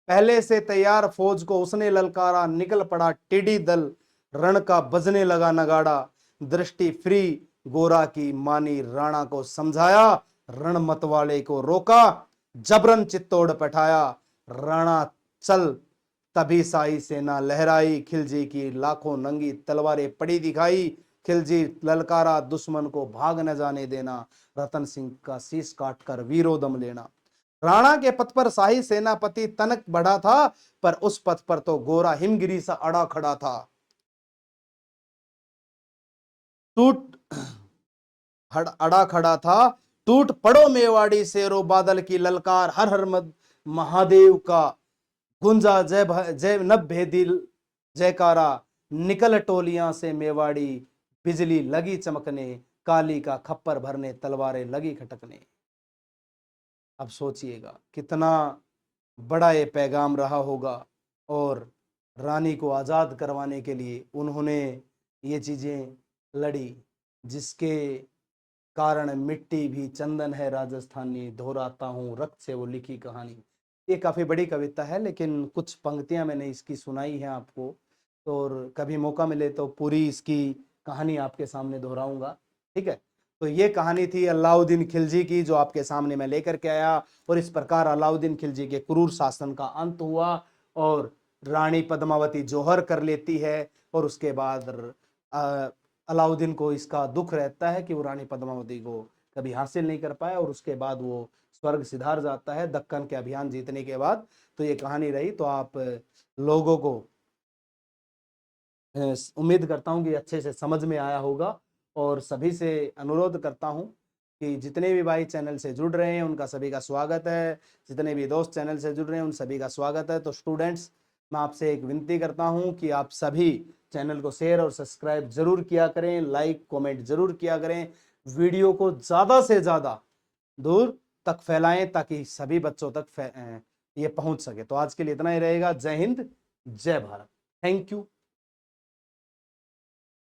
पहले से तैयार फौज को उसने ललकारा, निकल पड़ा टिड्डी दल, रण का बजने लगा नगाड़ा। दृष्टि फ्री गोरा की मानी, राणा को समझाया, रण मतवाले को रोका, जबरन चित्तौड़ बैठाया। राणा चल तभी साई सेना लहराई, खिलजी की लाखों नंगी तलवारें पड़ी दिखाई। खिलजी ललकारा दुश्मन को भाग न जाने देना, रतन सिंह का शीश काटकर वीरों दम लेना। राणा के पथ पर शाही सेनापति तनक बढ़ा था, पर उस पथ पर तो गोरा हिमगिरी सा अड़ा खड़ा था। टूट अड़ा खड़ा था, टूट पड़ो मेवाड़ी शेरो, बादल की ललकार हर हर महादेव का गुंजा, जय जय नभ दिल जयकारा। निकल टोलियां से मेवाड़ी, बिजली लगी चमकने, काली का खप्पर भरने, तलवारें लगी खटकने। अब सोचिएगा कितना बड़ा ये पैगाम रहा होगा, और रानी को आजाद करवाने के लिए उन्होंने ये चीजें लड़ी, जिसके कारण मिट्टी भी चंदन है राजस्थानी, दोहराता हूँ रक्त से वो लिखी कहानी। ये काफ़ी बड़ी कविता है, लेकिन कुछ पंक्तियाँ मैंने इसकी सुनाई है आपको, और कभी मौका मिले तो पूरी इसकी कहानी आपके सामने दोहराऊंगा, ठीक है। तो ये कहानी थी अलाउद्दीन खिलजी की, जो आपके सामने मैं लेकर के आया, और इस प्रकार अलाउद्दीन खिलजी के क्रूर शासन का अंत हुआ, और रानी पद्मावती जौहर कर लेती है, और उसके बाद अलाउद्दीन को इसका दुख रहता है कि वो रानी पद्मावती को कभी हासिल नहीं कर पाया, और उसके बाद वो स्वर्ग सिधार जाता है दक्कन के अभियान जीतने के बाद। तो ये कहानी रही। तो आप लोगों को उम्मीद करता हूं कि अच्छे से समझ में आया होगा, और सभी से अनुरोध करता हूं कि जितने भी भाई चैनल से जुड़ रहे हैं उनका सभी का स्वागत है, जितने भी दोस्त चैनल से जुड़ रहे हैं उन सभी का स्वागत है। तो स्टूडेंट्स, मैं आपसे एक विनती करता हूं कि आप सभी चैनल को शेयर और सब्सक्राइब जरूर किया करें, लाइक कमेंट जरूर किया करें, वीडियो को ज़्यादा से ज़्यादा दूर तक फैलाएं, ताकि सभी बच्चों तक ये पहुंच सके। तो आज के लिए इतना ही रहेगा। जय हिंद, जय भारत, थैंक यू।